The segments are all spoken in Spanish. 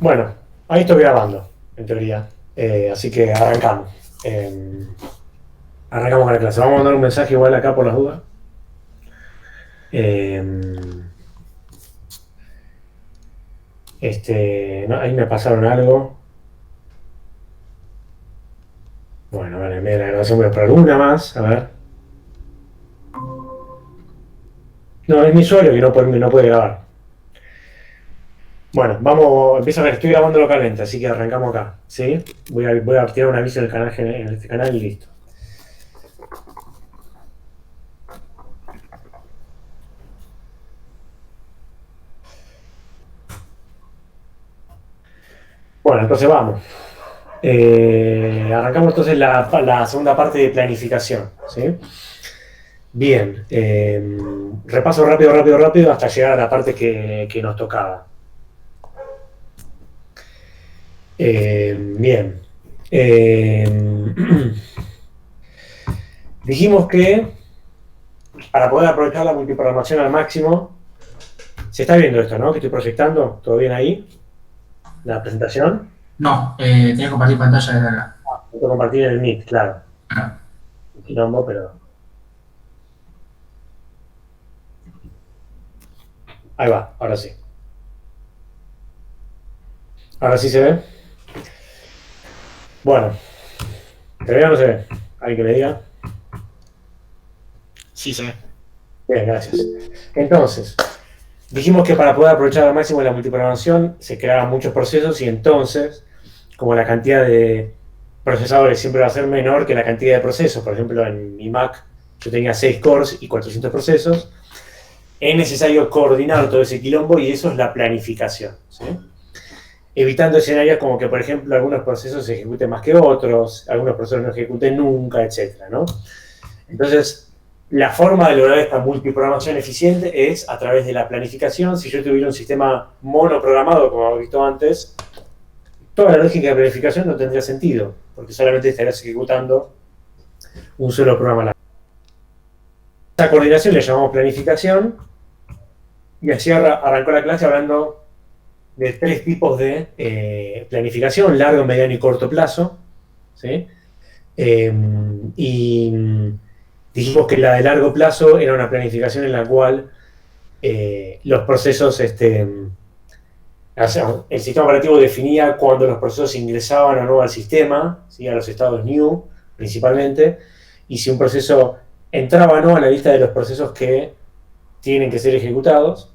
Bueno, ahí estoy grabando, en teoría. Así que arrancamos. Eh, Arrancamos con la clase. Vamos a mandar un mensaje igual acá por las dudas. Eh, no, ahí me pasaron algo. Bueno, vale, en vez de la grabación voy a probar una más. A ver. No, es mi usuario que no puede grabar. Bueno, vamos, empiezo a ver, estoy grabando localmente, así que arrancamos acá. ¿Sí? Voy a tirar un aviso en el canal, en este canal y listo. Bueno, entonces vamos. Arrancamos entonces la segunda parte de planificación. ¿Sí? Bien, repaso rápido hasta llegar a la parte que nos tocaba. Bien. Dijimos que para poder aprovechar la multiprogramación al máximo, se está viendo esto, ¿no? Que estoy proyectando, ¿todo bien ahí? La presentación. No, tenés que compartir pantalla desde acá. Tengo que compartir en el Meet, claro. Ah, Un quilombo, pero. Ahí va, ahora sí. Ahora sí se ve. Bueno, ¿se ve o no se ve? ¿Alguien que me diga? sí, se ve. Bien, gracias. Entonces, dijimos que para poder aprovechar al máximo la multiprogramación se creaban muchos procesos y entonces, como la cantidad de procesadores siempre va a ser menor que la cantidad de procesos, por ejemplo en mi Mac yo tenía 6 cores y 400 procesos, es necesario coordinar todo ese quilombo y eso es la planificación. ¿Sí? Evitando escenarios como que, por ejemplo, algunos procesos se ejecuten más que otros, algunos procesos no ejecuten nunca, etc. ¿No? Entonces, la forma de lograr esta multiprogramación eficiente es a través de la planificación. Si yo tuviera un sistema monoprogramado, como hemos visto antes, toda la lógica de planificación no tendría sentido, porque solamente estarías ejecutando un solo programa a la vez. Esa coordinación le llamamos planificación, y así arrancó la clase hablando de 3 tipos de planificación: largo, mediano y corto plazo. ¿Sí? Y dijimos que la de largo plazo era una planificación en la cual los procesos, o sea, el sistema operativo definía cuándo los procesos ingresaban o no al sistema, ¿sí? A los estados new principalmente, y si un proceso entraba o no a la lista de los procesos que tienen que ser ejecutados.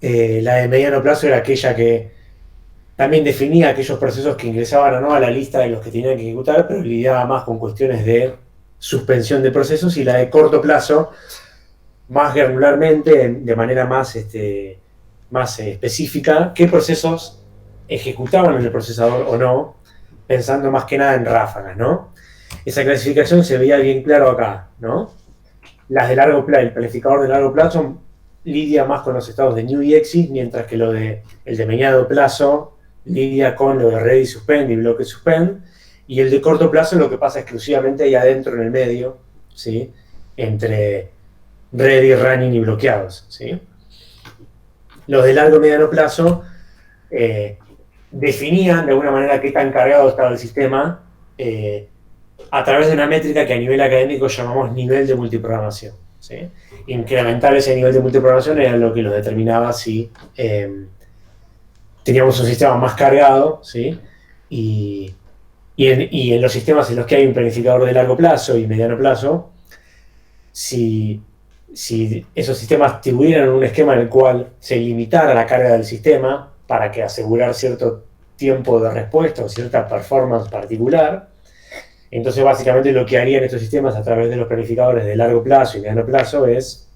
La de mediano plazo era aquella que también definía aquellos procesos que ingresaban o no a la lista de los que tenían que ejecutar, pero lidiaba más con cuestiones de suspensión de procesos, y la de corto plazo, más granularmente, de manera más específica, qué procesos ejecutaban en el procesador o no, pensando más que nada en ráfagas, ¿no? Esa clasificación se veía bien claro acá, ¿no? Las de largo plazo, el planificador de largo plazo lidia más con los estados de new y exit, mientras que el de mediano plazo lidia con lo de ready, suspend y bloque suspend, y el de corto plazo lo que pasa exclusivamente ahí adentro en el medio, ¿sí? Entre ready, running y bloqueados, ¿sí? Los de largo y mediano plazo definían de alguna manera qué tan cargado estaba el sistema a través de una métrica que a nivel académico llamamos nivel de multiprogramación. ¿Sí? Incrementar ese nivel de multiprogramación era lo que lo determinaba si teníamos un sistema más cargado, ¿sí? Y en los sistemas en los que hay un planificador de largo plazo y mediano plazo, si esos sistemas tuvieran un esquema en el cual se limitara la carga del sistema para que asegurar cierto tiempo de respuesta o cierta performance particular, entonces básicamente lo que harían estos sistemas a través de los planificadores de largo plazo y mediano plazo es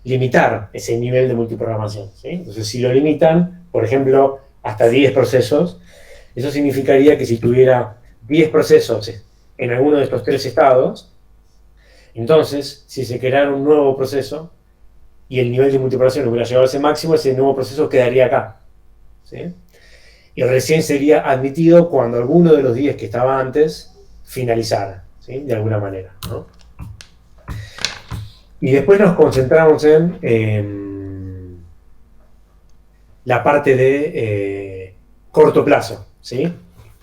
limitar ese nivel de multiprogramación. ¿Sí? Entonces si lo limitan, por ejemplo, hasta 10 procesos, eso significaría que si tuviera 10 procesos en alguno de estos 3 estados, entonces, si se creara un nuevo proceso y el nivel de multiprogramación hubiera llegado a ese máximo, ese nuevo proceso quedaría acá. ¿Sí? Y recién sería admitido cuando alguno de los 10 que estaba antes finalizara, ¿sí? De alguna manera, ¿no? Y después nos concentramos la parte de corto plazo, ¿sí?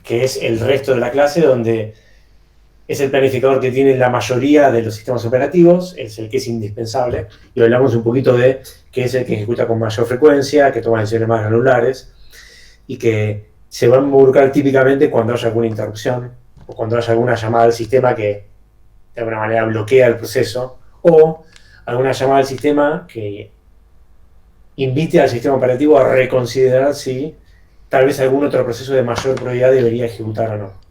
Que es el resto de la clase donde es el planificador que tiene la mayoría de los sistemas operativos, es el que es indispensable, y hablamos un poquito de que es el que ejecuta con mayor frecuencia, que toma decisiones más granulares, y que se va a involucrar típicamente cuando haya alguna interrupción, o cuando haya alguna llamada al sistema que de alguna manera bloquea el proceso, o alguna llamada al sistema que invite al sistema operativo a reconsiderar si tal vez algún otro proceso de mayor prioridad debería ejecutar o no.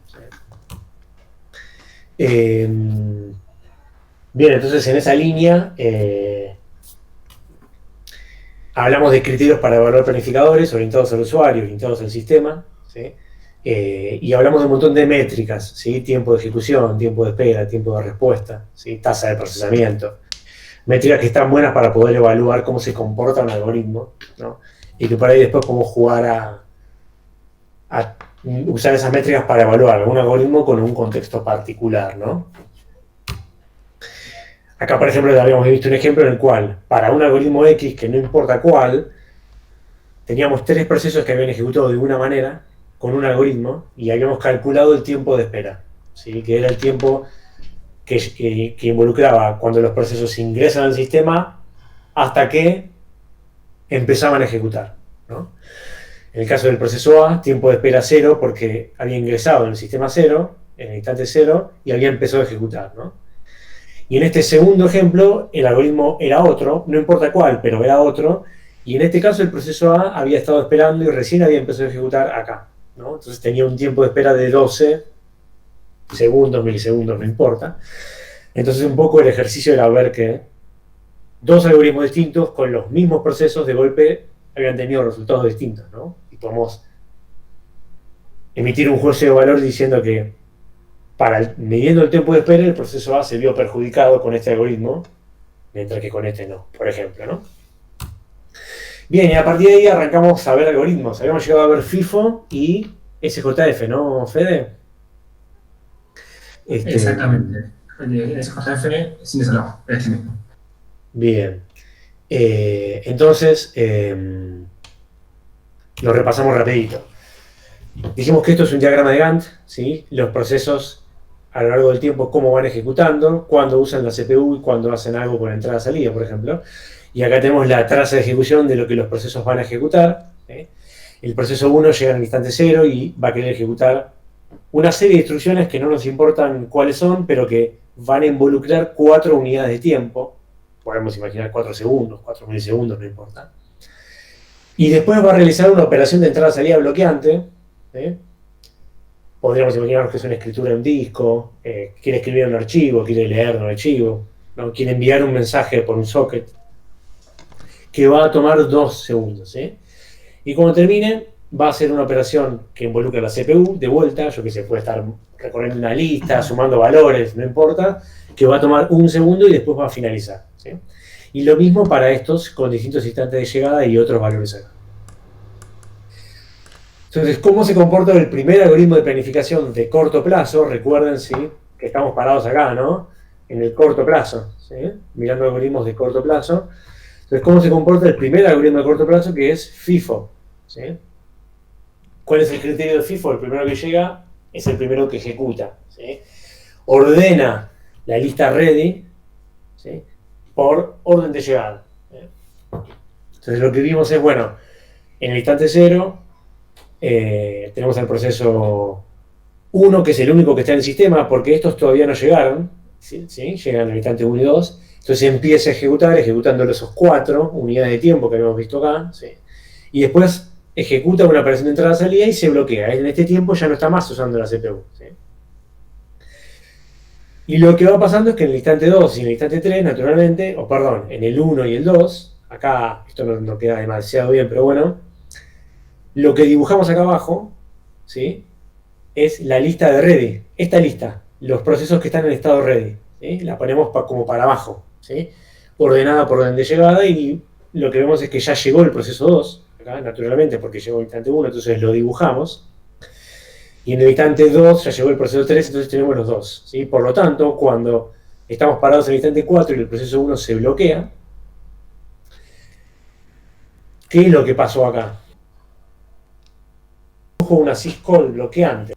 Bien, entonces en esa línea hablamos de criterios para evaluar planificadores orientados al usuario, orientados al sistema, ¿sí? Y hablamos de un montón de métricas, ¿sí? Tiempo de ejecución, tiempo de espera, tiempo de respuesta, ¿sí? Tasa de procesamiento. Métricas que están buenas para poder evaluar cómo se comporta un algoritmo, ¿no? Y que por ahí después podemos jugar a usar esas métricas para evaluar algún algoritmo con un contexto particular, ¿no? Acá, por ejemplo, habíamos visto un ejemplo en el cual, para un algoritmo X, que no importa cuál, teníamos 3 procesos que habían ejecutado de una manera, con un algoritmo, y habíamos calculado el tiempo de espera, ¿sí? Que era el tiempo que involucraba cuando los procesos ingresan al sistema hasta que empezaban a ejecutar, ¿no? En el caso del proceso A, tiempo de espera 0, porque había ingresado en el sistema 0, en el instante 0, y había empezado a ejecutar, ¿no? Y en este segundo ejemplo, el algoritmo era otro, no importa cuál, pero era otro, y en este caso el proceso A había estado esperando y recién había empezado a ejecutar acá, ¿no? Entonces tenía un tiempo de espera de 12 segundos, milisegundos, no importa. Entonces un poco el ejercicio era ver que 2 algoritmos distintos con los mismos procesos de golpe habían tenido resultados distintos, ¿no? Y podemos emitir un juicio de valor diciendo que midiendo el tiempo de espera, el proceso A se vio perjudicado con este algoritmo, mientras que con este no, por ejemplo, ¿no? Bien, y a partir de ahí arrancamos a ver algoritmos. Habíamos llegado a ver FIFO y SJF, ¿no, Fede? Exactamente. El SJF sin desalojo, es el mismo. Bien. Entonces, lo repasamos rapidito. Dijimos que esto es un diagrama de Gantt, ¿sí? Los procesos a lo largo del tiempo, cómo van ejecutando, cuándo usan la CPU y cuándo hacen algo con entrada-salida, por ejemplo. Y acá tenemos la tasa de ejecución de lo que los procesos van a ejecutar, ¿sí? El proceso 1 llega al instante 0 y va a querer ejecutar una serie de instrucciones que no nos importan cuáles son, pero que van a involucrar 4 unidades de tiempo. Podemos imaginar 4 segundos, 4 milisegundos, no importa. Y después va a realizar una operación de entrada-salida bloqueante, ¿sí? Podríamos imaginarnos que es una escritura en un disco, quiere escribir un archivo, quiere leer un archivo, ¿no? Quiere enviar un mensaje por un socket, que va a tomar 2 segundos, ¿sí? Y cuando termine, va a hacer una operación que involucra la CPU, de vuelta, yo que sé, puede estar recorriendo una lista, sumando valores, no importa, que va a tomar 1 segundo y después va a finalizar, ¿sí? Y lo mismo para estos con distintos instantes de llegada y otros valores acá. Entonces, ¿cómo se comporta el primer algoritmo de planificación de corto plazo? Recuerden, sí, que estamos parados acá, ¿no? En el corto plazo, ¿sí? Mirando algoritmos de corto plazo. Entonces, ¿cómo se comporta el primer algoritmo de corto plazo, que es FIFO? ¿Sí? ¿Cuál es el criterio de FIFO? El primero que llega es el primero que ejecuta, ¿sí? Ordena la lista ready, ¿sí? Por orden de llegada, ¿sí? Entonces, lo que vimos es, bueno, en el instante 0, tenemos el proceso 1, que es el único que está en el sistema, porque estos todavía no llegaron, ¿sí? Llegan al instante 1 y 2, entonces empieza a ejecutar, ejecutando esos 4 unidades de tiempo que habíamos visto acá, ¿sí? Y después ejecuta una operación de entrada-salida y se bloquea. En este tiempo ya no está más usando la CPU, ¿sí? Y lo que va pasando es que en el instante 2 y en el instante 3, naturalmente, o perdón, en el 1 y el 2, acá esto no queda demasiado bien, pero bueno, lo que dibujamos acá abajo, ¿sí? Es la lista de ready. Esta lista, los procesos que están en estado ready, ¿sí? La ponemos como para abajo, ¿sí? Ordenada por orden de llegada, y lo que vemos es que ya llegó el proceso 2, acá, naturalmente, porque llegó el instante 1, entonces lo dibujamos. Y en el instante 2 ya llegó el proceso 3, entonces tenemos los 2, ¿sí? Por lo tanto, cuando estamos parados en el instante 4 y el proceso 1 se bloquea, ¿qué es lo que pasó acá? introdujo una syscall bloqueante.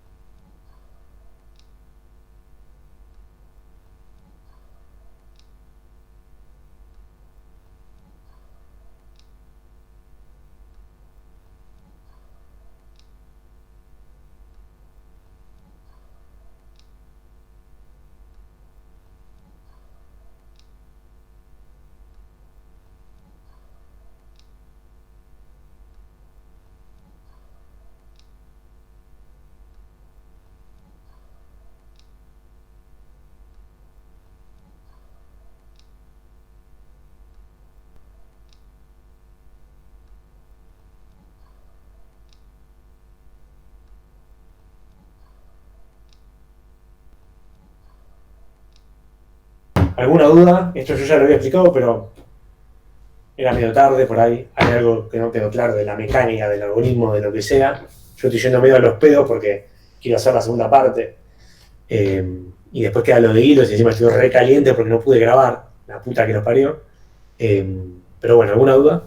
¿Alguna duda? Esto yo ya lo había explicado, pero era medio tarde por ahí. Hay algo que no quedó claro de la mecánica, del algoritmo, de lo que sea. Yo estoy yendo medio a los pedos porque quiero hacer la segunda parte. Y después queda lo de hilos y encima estoy re caliente porque no pude grabar. La puta que los parió. Pero bueno, ¿alguna duda?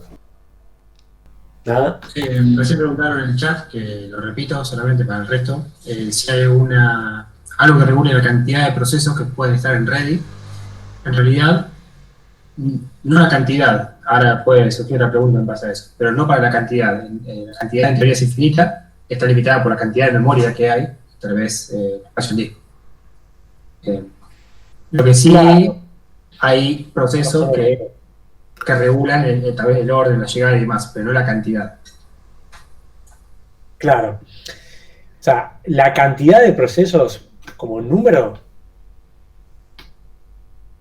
¿Nada? Recién preguntaron en el chat, que lo repito solamente para el resto, si hay algo que regule la cantidad de procesos que pueden estar en Ready. En realidad, no la cantidad, ahora puede surgir la pregunta en base a eso, pero no para la cantidad. La cantidad en teoría es infinita, está limitada por la cantidad de memoria que hay, tal vez espacio en disco. Lo que sí hay procesos que regulan tal vez el orden, la llegada y demás, pero no la cantidad. Claro. O sea, la cantidad de procesos como número,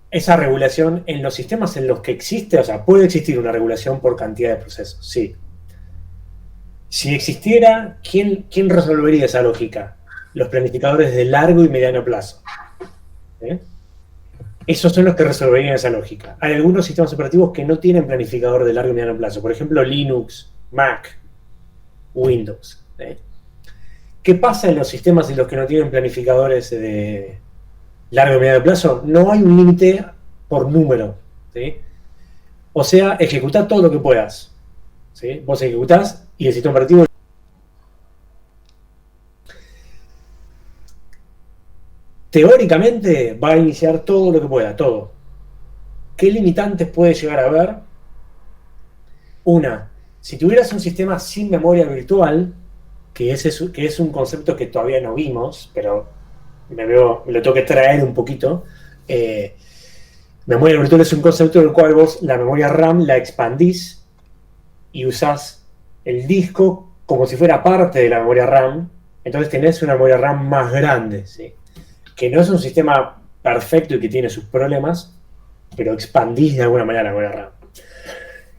esa regulación en los sistemas en los que existe, o sea, puede existir una regulación por cantidad de procesos, sí. Si existiera, ¿quién resolvería esa lógica? Los planificadores de largo y mediano plazo. Esos son los que resolverían esa lógica. Hay algunos sistemas operativos que no tienen planificador de largo y mediano plazo. Por ejemplo, Linux, Mac, Windows. ¿Qué pasa en los sistemas en los que no tienen planificadores de largo y mediano plazo? No hay un límite por número. ¿Sí? O sea, ejecutá todo lo que puedas. ¿Sí? Vos ejecutás y el sistema operativo teóricamente va a iniciar todo lo que pueda, todo. ¿Qué limitantes puede llegar a haber? Una, si tuvieras un sistema sin memoria virtual, que es un concepto que todavía no vimos, pero me lo tengo que traer un poquito. Memoria virtual es un concepto en el cual vos la memoria RAM la expandís y usás el disco como si fuera parte de la memoria RAM, entonces tenés una memoria RAM más grande, ¿sí? Que no es un sistema perfecto y que tiene sus problemas, pero expandís de alguna manera la memoria RAM.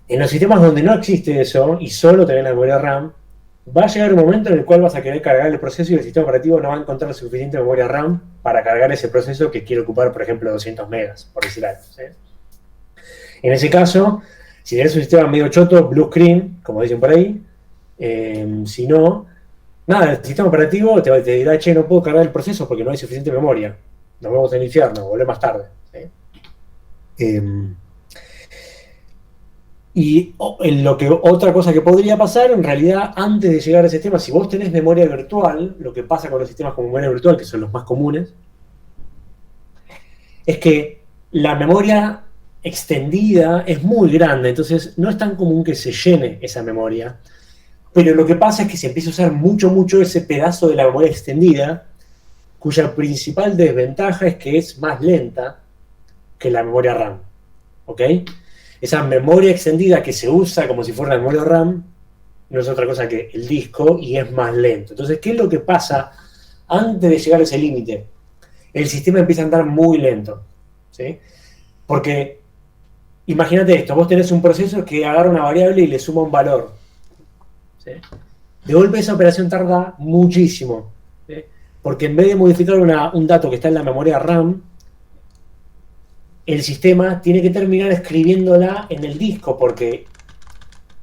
En los sistemas donde no existe eso y solo tenés la memoria RAM, va a llegar un momento en el cual vas a querer cargar el proceso y el sistema operativo no va a encontrar suficiente memoria RAM para cargar ese proceso que quiere ocupar, por ejemplo, 200 megas, por decir algo, ¿sí? En ese caso, si tenés un sistema medio choto, blue screen, como dicen por ahí, si no, nada, el sistema operativo te dirá, che, no puedo cargar el proceso porque no hay suficiente memoria. Nos vemos en el infierno, volvé más tarde. ¿Sí? Y otra cosa que podría pasar, en realidad, antes de llegar a ese tema, si vos tenés memoria virtual, lo que pasa con los sistemas con memoria virtual, que son los más comunes, es que la memoria extendida es muy grande, entonces no es tan común que se llene esa memoria. Pero lo que pasa es que se empieza a usar mucho ese pedazo de la memoria extendida, cuya principal desventaja es que es más lenta que la memoria RAM. ¿Ok? Esa memoria extendida que se usa como si fuera la memoria RAM no es otra cosa que el disco y es más lento. Entonces, ¿qué es lo que pasa antes de llegar a ese límite? El sistema empieza a andar muy lento. ¿Sí? Porque, imagínate esto, vos tenés un proceso que agarra una variable y le suma un valor. ¿Sí? De golpe esa operación tarda muchísimo. ¿Sí? Porque en vez de modificar un dato que está en la memoria RAM, el sistema tiene que terminar escribiéndola en el disco, porque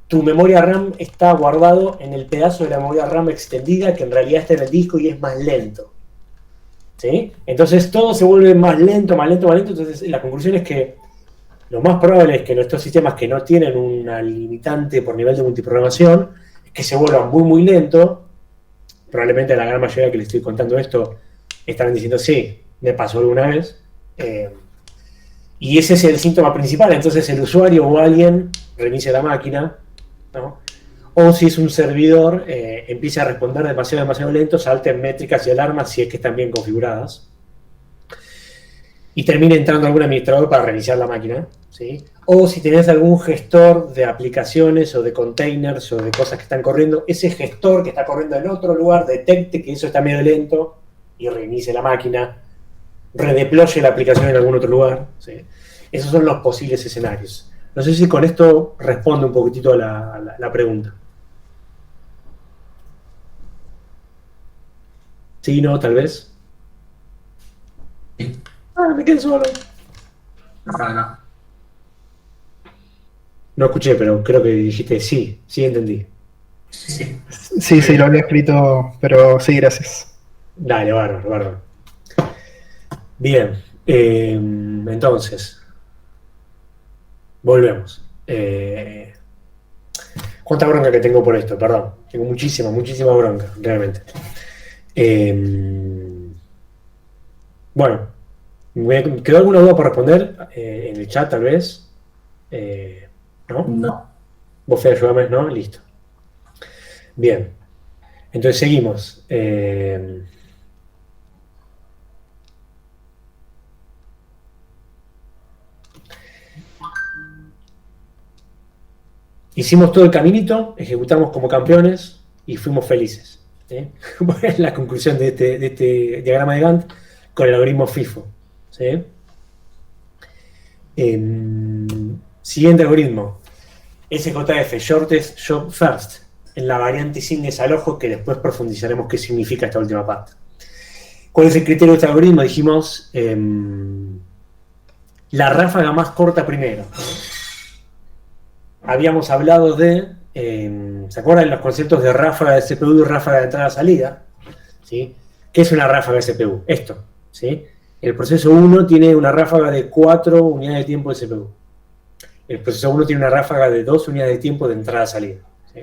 tu memoria RAM está guardado en el pedazo de la memoria RAM extendida que en realidad está en el disco y es más lento. ¿Sí? Entonces todo se vuelve más lento. Entonces la conclusión es que lo más probable es que nuestros sistemas que no tienen una limitante por nivel de multiprogramación, es que se vuelvan muy lento probablemente a la gran mayoría que les estoy contando esto estarán diciendo, sí, me pasó alguna vez. Y ese es el síntoma principal. Entonces el usuario o alguien reinicia la máquina, ¿no? O si es un servidor, empieza a responder demasiado lento, salten métricas y alarmas si es que están bien configuradas. Y termina entrando algún administrador para reiniciar la máquina, ¿sí? O si tenés algún gestor de aplicaciones o de containers o de cosas que están corriendo, ese gestor que está corriendo en otro lugar detecte que eso está medio lento y reinicie la máquina, redeploye la aplicación en algún otro lugar, ¿sí? Esos son los posibles escenarios. No sé si con esto responde un poquitito a la pregunta. Sí, no, tal vez. Sí. Me quedé solo. Ojalá. No escuché, pero creo que dijiste sí, sí entendí. Sí. Sí, lo había escrito, pero sí, gracias. Dale, bárbaro. Bien, entonces, volvemos. ¿Cuánta bronca que tengo por esto? Perdón, tengo muchísima bronca, realmente. Bueno, ¿quedó alguna duda por responder en el chat tal vez? ¿No? No. Vos, Fede, ayúdame, ¿no? Listo. Bien, entonces seguimos. Hicimos todo el caminito, ejecutamos como campeones y fuimos felices. ¿Sí? Es la conclusión de este diagrama de Gantt con el algoritmo FIFO. ¿Sí? Siguiente algoritmo. SJF, Shortest Job First, en la variante sin desalojo, que después profundizaremos qué significa esta última parte. ¿Cuál es el criterio de este algoritmo? Dijimos la ráfaga más corta primero. Habíamos hablado de, ¿se acuerdan los conceptos de ráfaga de CPU y ráfaga de entrada-salida? ¿Sí? ¿Qué es una ráfaga de CPU? Esto, ¿sí? El proceso 1 tiene una ráfaga de 4 unidades de tiempo de CPU. El proceso 1 tiene una ráfaga de 2 unidades de tiempo de entrada-salida. ¿Sí?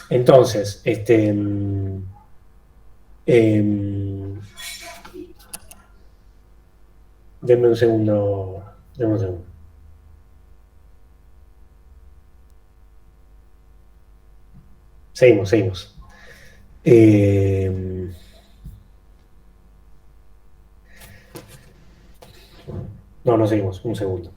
Entonces, denme un segundo. Seguimos. No seguimos. Un segundo.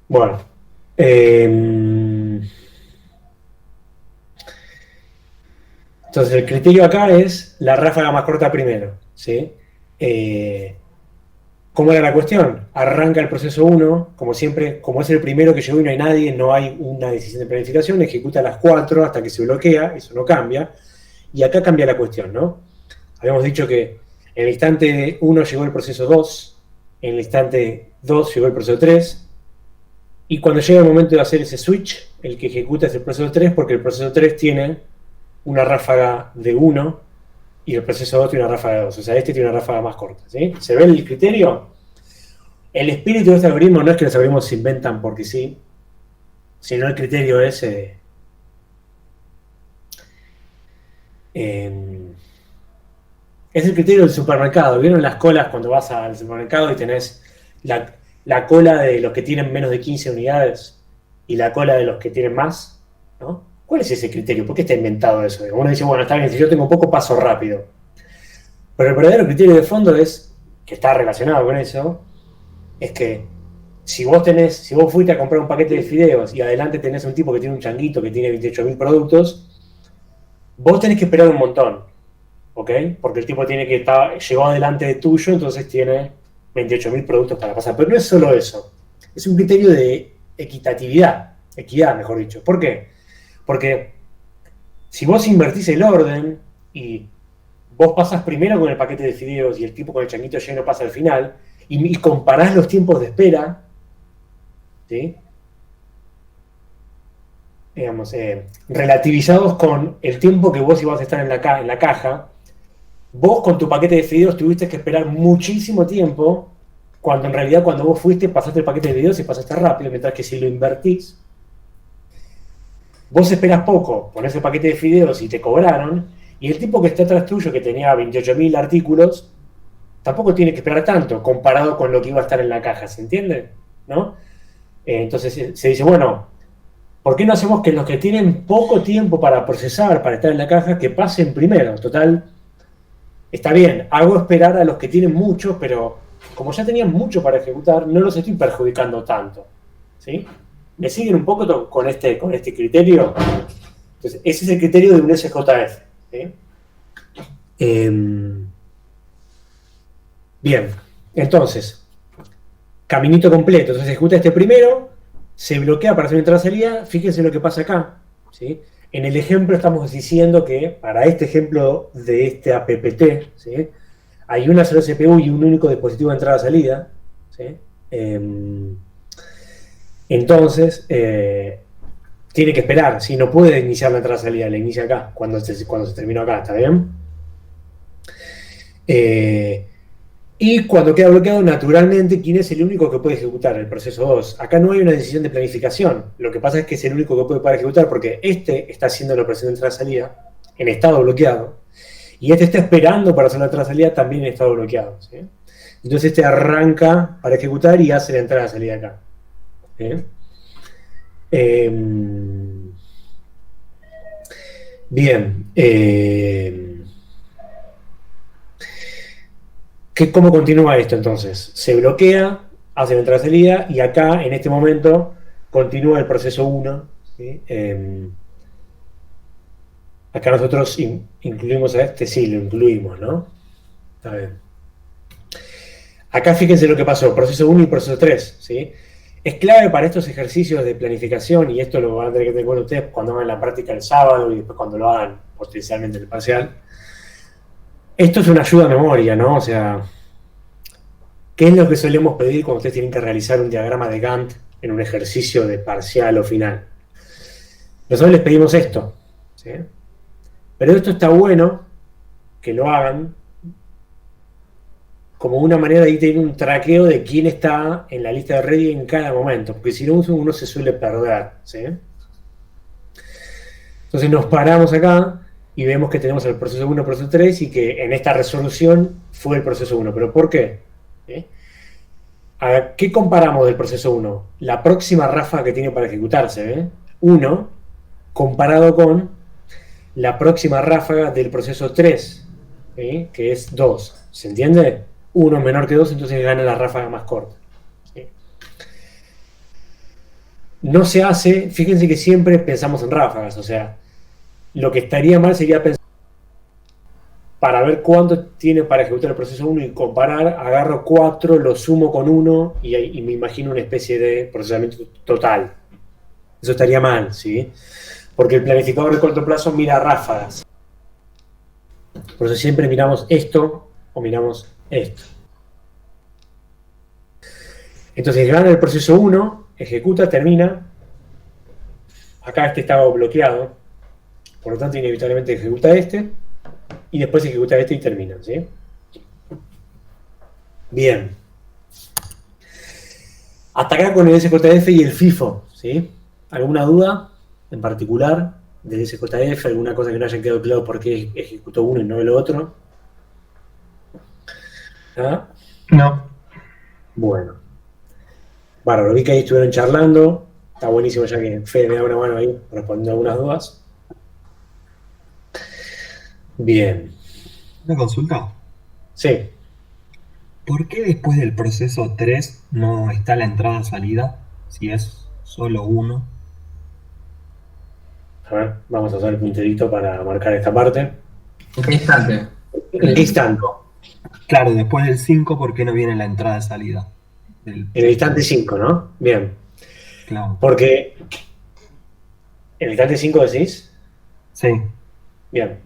Bueno. Entonces el criterio acá es la ráfaga más corta primero. ¿Sí? ¿Cómo era la cuestión? Arranca el proceso 1, como siempre, como es el primero que llegó y no hay nadie, no hay una decisión de planificación, ejecuta a las 4 hasta que se bloquea, eso no cambia. Y acá cambia la cuestión, ¿no? Habíamos dicho que en el instante 1 llegó el proceso 2, en el instante 2 llegó el proceso 3, y cuando llega el momento de hacer ese switch, el que ejecuta es el proceso 3, porque el proceso 3 tiene una ráfaga de 1 y el proceso 2 tiene una ráfaga de 2. O sea, este tiene una ráfaga más corta. ¿Sí? ¿Se ve el criterio? El espíritu de este algoritmo no es que los algoritmos se inventan porque sí, sino el criterio es el criterio del supermercado. ¿Vieron las colas cuando vas al supermercado y tenés la cola de los que tienen menos de 15 unidades y la cola de los que tienen más? ¿No? ¿Cuál es ese criterio? ¿Por qué está inventado eso? Uno dice, bueno, está bien, si yo tengo poco, paso rápido. Pero el verdadero criterio de fondo es, que está relacionado con eso, es que si vos fuiste a comprar un paquete de fideos y adelante tenés un tipo que tiene un changuito que tiene 28.000 productos, vos tenés que esperar un montón, ¿ok? Porque el tipo llegó adelante de tuyo, entonces tiene 28.000 productos para pasar. Pero no es solo eso, es un criterio de equidad, mejor dicho. ¿Por qué? Porque si vos invertís el orden y vos pasas primero con el paquete de fideos y el tipo con el changuito lleno pasa al final, y comparás los tiempos de espera, ¿sí? Digamos, relativizados con el tiempo que vos ibas a estar en la caja, vos con tu paquete de fideos tuviste que esperar muchísimo tiempo, cuando en realidad cuando vos fuiste pasaste el paquete de fideos y pasaste rápido, mientras que si lo invertís, vos esperás poco, ponés el paquete de fideos y te cobraron, y el tipo que está atrás tuyo, que tenía 28.000 artículos, tampoco tiene que esperar tanto comparado con lo que iba a estar en la caja, ¿se entiende? ¿No? Entonces se dice, bueno, ¿por qué no hacemos que los que tienen poco tiempo para procesar, para estar en la caja, que pasen primero? Total, está bien, hago esperar a los que tienen mucho, pero como ya tenían mucho para ejecutar, no los estoy perjudicando tanto, ¿sí? ¿Me siguen un poco con este criterio? Entonces, ese es el criterio de un SJF, ¿sí? Bien, entonces, caminito completo. Entonces, ejecuta este primero, se bloquea para hacer una entrada-salida. Fíjense lo que pasa acá, ¿sí? En el ejemplo estamos diciendo que, para este ejemplo de este APPT, ¿sí?, hay una sola CPU y un único dispositivo de entrada-salida, ¿sí? Entonces, tiene que esperar, ¿sí? No puede iniciar la entrada-salida, la inicia acá, cuando se terminó acá, ¿está bien? Y cuando queda bloqueado, naturalmente, ¿quién es el único que puede ejecutar? El proceso 2. Acá no hay una decisión de planificación. Lo que pasa es que es el único que puede parar ejecutar porque este está haciendo la operación de entrada-salida en estado bloqueado. Y este está esperando para hacer la entrada-salida también en estado bloqueado, ¿sí? Entonces este arranca para ejecutar y hace la entrada-salida acá, ¿sí? Bien. ¿Cómo continúa esto entonces? Se bloquea, hace la entrada-salida y acá, en este momento, continúa el proceso 1, ¿sí? Acá nosotros incluimos a este, sí, lo incluimos, ¿no? Está bien. Acá fíjense lo que pasó, proceso 1 y proceso 3, ¿sí? Es clave para estos ejercicios de planificación, y esto lo van a tener que tener en cuenta ustedes cuando hagan la práctica el sábado y después cuando lo hagan potencialmente en el parcial. Esto es una ayuda a memoria, ¿no? O sea, ¿qué es lo que solemos pedir cuando ustedes tienen que realizar un diagrama de Gantt en un ejercicio de parcial o final? Nosotros les pedimos esto, ¿sí? Pero esto está bueno que lo hagan como una manera de tener un traqueo de quién está en la lista de ready en cada momento, porque si no uno se suele perder, ¿sí? Entonces nos paramos acá y vemos que tenemos el proceso 1, proceso 3 y que en esta resolución fue el proceso 1. ¿Pero por qué? ¿Sí? ¿A qué comparamos del proceso 1? La próxima ráfaga que tiene para ejecutarse, 1, comparado con la próxima ráfaga del proceso 3, ¿sí?, que es 2. ¿Se entiende? 1 es menor que 2, entonces gana la ráfaga más corta, ¿sí? No se hace, fíjense que siempre pensamos en ráfagas, o sea, lo que estaría mal sería pensar para ver cuánto tiene para ejecutar el proceso 1 y comparar, agarro 4, lo sumo con 1 y me imagino una especie de procesamiento total. Eso estaría mal, ¿sí? Porque el planificador de corto plazo mira ráfagas. Por eso siempre miramos esto o miramos esto. Entonces gana el proceso 1, ejecuta, termina. Acá este estaba bloqueado, por lo tanto inevitablemente ejecuta este y después ejecuta este y termina, ¿sí? Bien. Hasta acá con el SJF y el FIFO, ¿sí? ¿Alguna duda en particular del SJF? ¿Alguna cosa que no haya quedado claro por qué ejecutó uno y no el otro? ¿Ah? No. Bueno. Bárbaro, vi que ahí estuvieron charlando. Está buenísimo ya que Fede me da una mano ahí respondiendo algunas dudas. Bien. Una consulta. Sí. ¿Por qué después del proceso 3 no está la entrada-salida? Si es solo uno. A ver, vamos a usar el punterito para marcar esta parte. ¿En qué instante? ¿En qué instante? Claro, después del 5, ¿por qué no viene la entrada-salida? En el instante 5, ¿no? Bien. Claro. Porque. ¿En el instante 5 decís? Sí. Bien.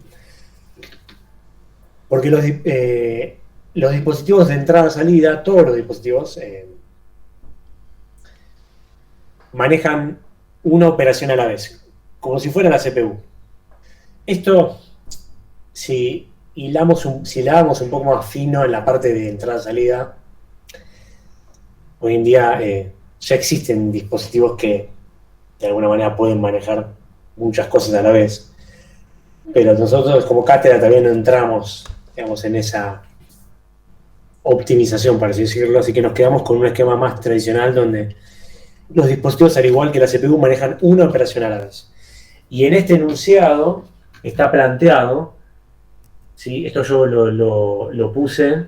Porque los dispositivos de entrada-salida, todos los dispositivos, manejan una operación a la vez, como si fuera la CPU. Esto, si si hilamos un poco más fino en la parte de entrada-salida, hoy en día ya existen dispositivos que de alguna manera pueden manejar muchas cosas a la vez, pero nosotros como cátedra también no entramos, digamos, en esa optimización, para así decirlo, así que nos quedamos con un esquema más tradicional donde los dispositivos, al igual que la CPU, manejan una operación a la vez. Y en este enunciado está planteado, ¿sí? Esto yo lo puse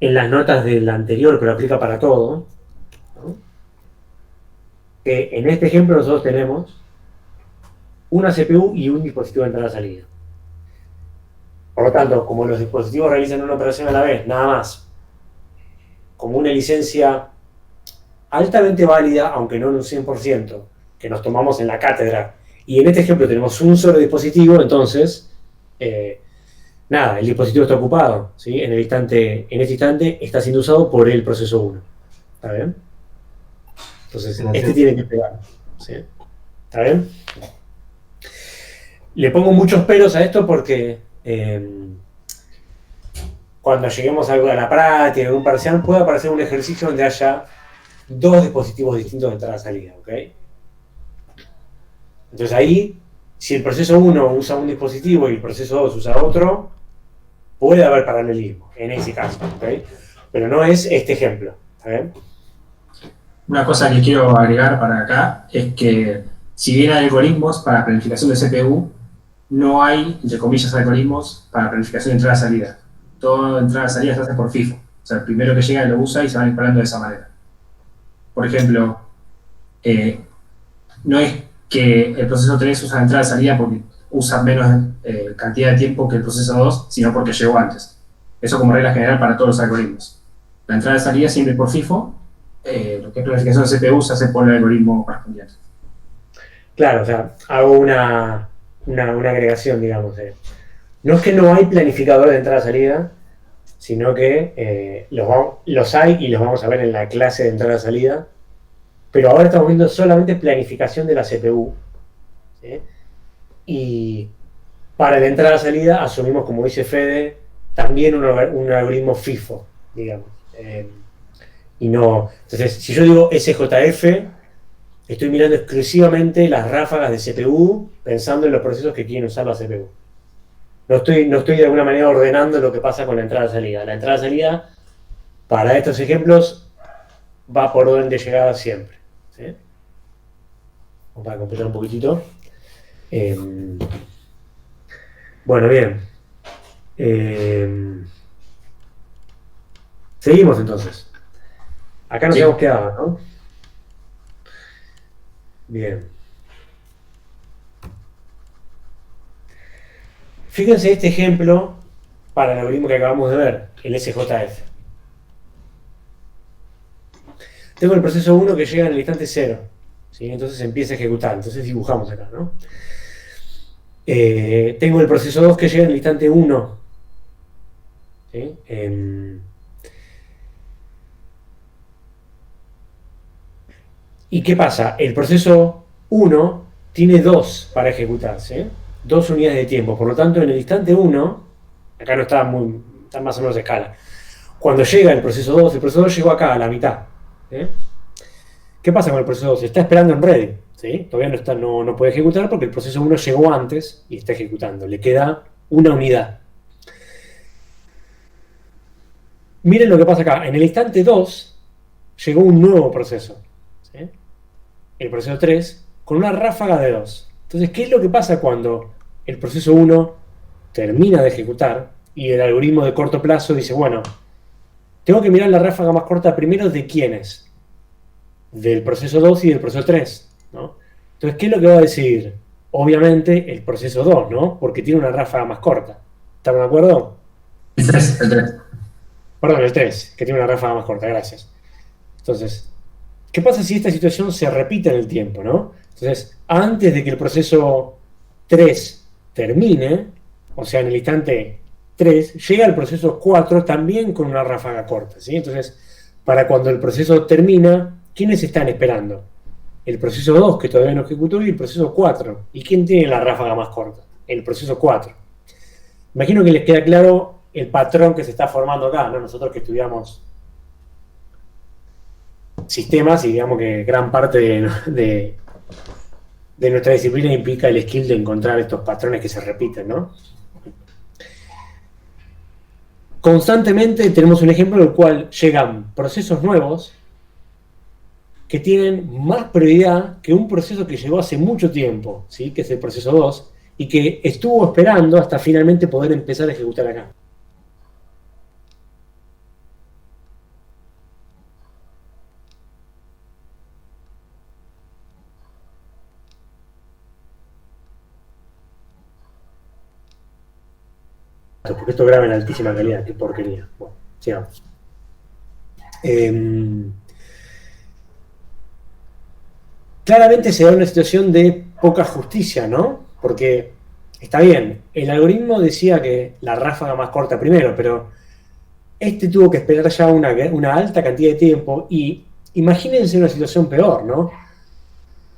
en las notas del anterior, pero aplica para todo, ¿no? Que en este ejemplo nosotros tenemos una CPU y un dispositivo de entrada-salida. Por lo tanto, como los dispositivos realizan una operación a la vez, nada más, como una licencia altamente válida, aunque no en un 100%, que nos tomamos en la cátedra, y en este ejemplo tenemos un solo dispositivo, entonces, nada, el dispositivo está ocupado, ¿sí? En este instante está siendo usado por el proceso 1. ¿Está bien? Entonces, este tiene que pegar, ¿sí? ¿Está bien? Le pongo muchos peros a esto porque cuando lleguemos a la práctica, a un parcial, puede aparecer un ejercicio donde haya dos dispositivos distintos de entrada-salida, ¿ok? Entonces ahí, si el proceso 1 usa un dispositivo y el proceso 2 usa otro, puede haber paralelismo en ese caso, ¿ok? Pero no es este ejemplo, ¿está bien? Una cosa que quiero agregar para acá es que si bien hay algoritmos para planificación de CPU, no hay, entre comillas, algoritmos para planificación de entrada-salida. Todo entrada-salida se hace por FIFO. O sea, el primero que llega lo usa y se van disparando de esa manera. Por ejemplo, no es que el proceso 3 usa entrada-salida porque usa menos cantidad de tiempo que el proceso 2, sino porque llegó antes. Eso como regla general para todos los algoritmos. La entrada-salida siempre por FIFO, lo que es planificación de CPU se hace por el algoritmo correspondiente. Claro, o sea, hago una agregación, digamos. No es que no hay planificador de entrada-salida, sino que los hay y los vamos a ver en la clase de entrada-salida, pero ahora estamos viendo solamente planificación de la CPU, ¿sí? Y para la entrada-salida asumimos, como dice Fede, también un algoritmo FIFO, digamos. Y no, entonces, si yo digo SJF, estoy mirando exclusivamente las ráfagas de CPU, pensando en los procesos que quieren usar la CPU. No estoy de alguna manera ordenando lo que pasa con la entrada-salida. La entrada-salida, para estos ejemplos, va por orden de llegada siempre, ¿sí? Vamos a completar un poquitito. Bueno, bien. Seguimos entonces. Acá nos hemos quedado, ¿no? Bien. Fíjense este ejemplo para el algoritmo que acabamos de ver, el SJF. Tengo el proceso 1 que llega en el instante 0, ¿sí? Entonces empieza a ejecutar. Entonces dibujamos acá, ¿no? Tengo el proceso 2 que llega en el instante 1, ¿sí? ¿Y qué pasa? El proceso 1 tiene 2 para ejecutarse, 2 unidades de tiempo. Por lo tanto, en el instante 1, acá no está más o menos a escala. Cuando llega el proceso 2 llegó acá a la mitad, ¿sí? ¿Qué pasa con el proceso 2? Está esperando en ready, ¿sí? Todavía no puede ejecutar porque el proceso 1 llegó antes y está ejecutando. Le queda una unidad. Miren lo que pasa acá. En el instante 2 llegó un nuevo proceso, ¿sí? El proceso 3 con una ráfaga de 2. Entonces, ¿qué es lo que pasa cuando el proceso 1 termina de ejecutar y el algoritmo de corto plazo dice, bueno, tengo que mirar la ráfaga más corta primero de quiénes? Del proceso 2 y del proceso 3, ¿no? Entonces, ¿qué es lo que va a decidir? Obviamente el proceso 2, ¿no? Porque tiene una ráfaga más corta. ¿Estamos de acuerdo? El 3. Perdón, el 3, que tiene una ráfaga más corta, gracias. Entonces, ¿qué pasa si esta situación se repite en el tiempo, ¿no? Entonces, antes de que el proceso 3 termine, o sea, en el instante 3, llega el proceso 4 también con una ráfaga corta, ¿sí? Entonces, para cuando el proceso termina, ¿quiénes están esperando? el proceso 2, que todavía no ejecutó, y el proceso 4. ¿Y quién tiene la ráfaga más corta? El proceso 4. Imagino que les queda claro el patrón que se está formando acá, ¿no? Nosotros que estudiamos sistemas y digamos que gran parte de nuestra disciplina implica el skill de encontrar estos patrones que se repiten, ¿no? Constantemente tenemos un ejemplo en el cual llegan procesos nuevos que tienen más prioridad que un proceso que llegó hace mucho tiempo, ¿sí? Que es el proceso 2, y que estuvo esperando hasta finalmente poder empezar a ejecutar acá. Porque esto graba en altísima calidad, qué porquería. Bueno, sigamos. Claramente se da una situación de poca justicia, ¿no? Porque está bien, el algoritmo decía que la ráfaga más corta primero, pero este tuvo que esperar ya una alta cantidad de tiempo y imagínense una situación peor, ¿no?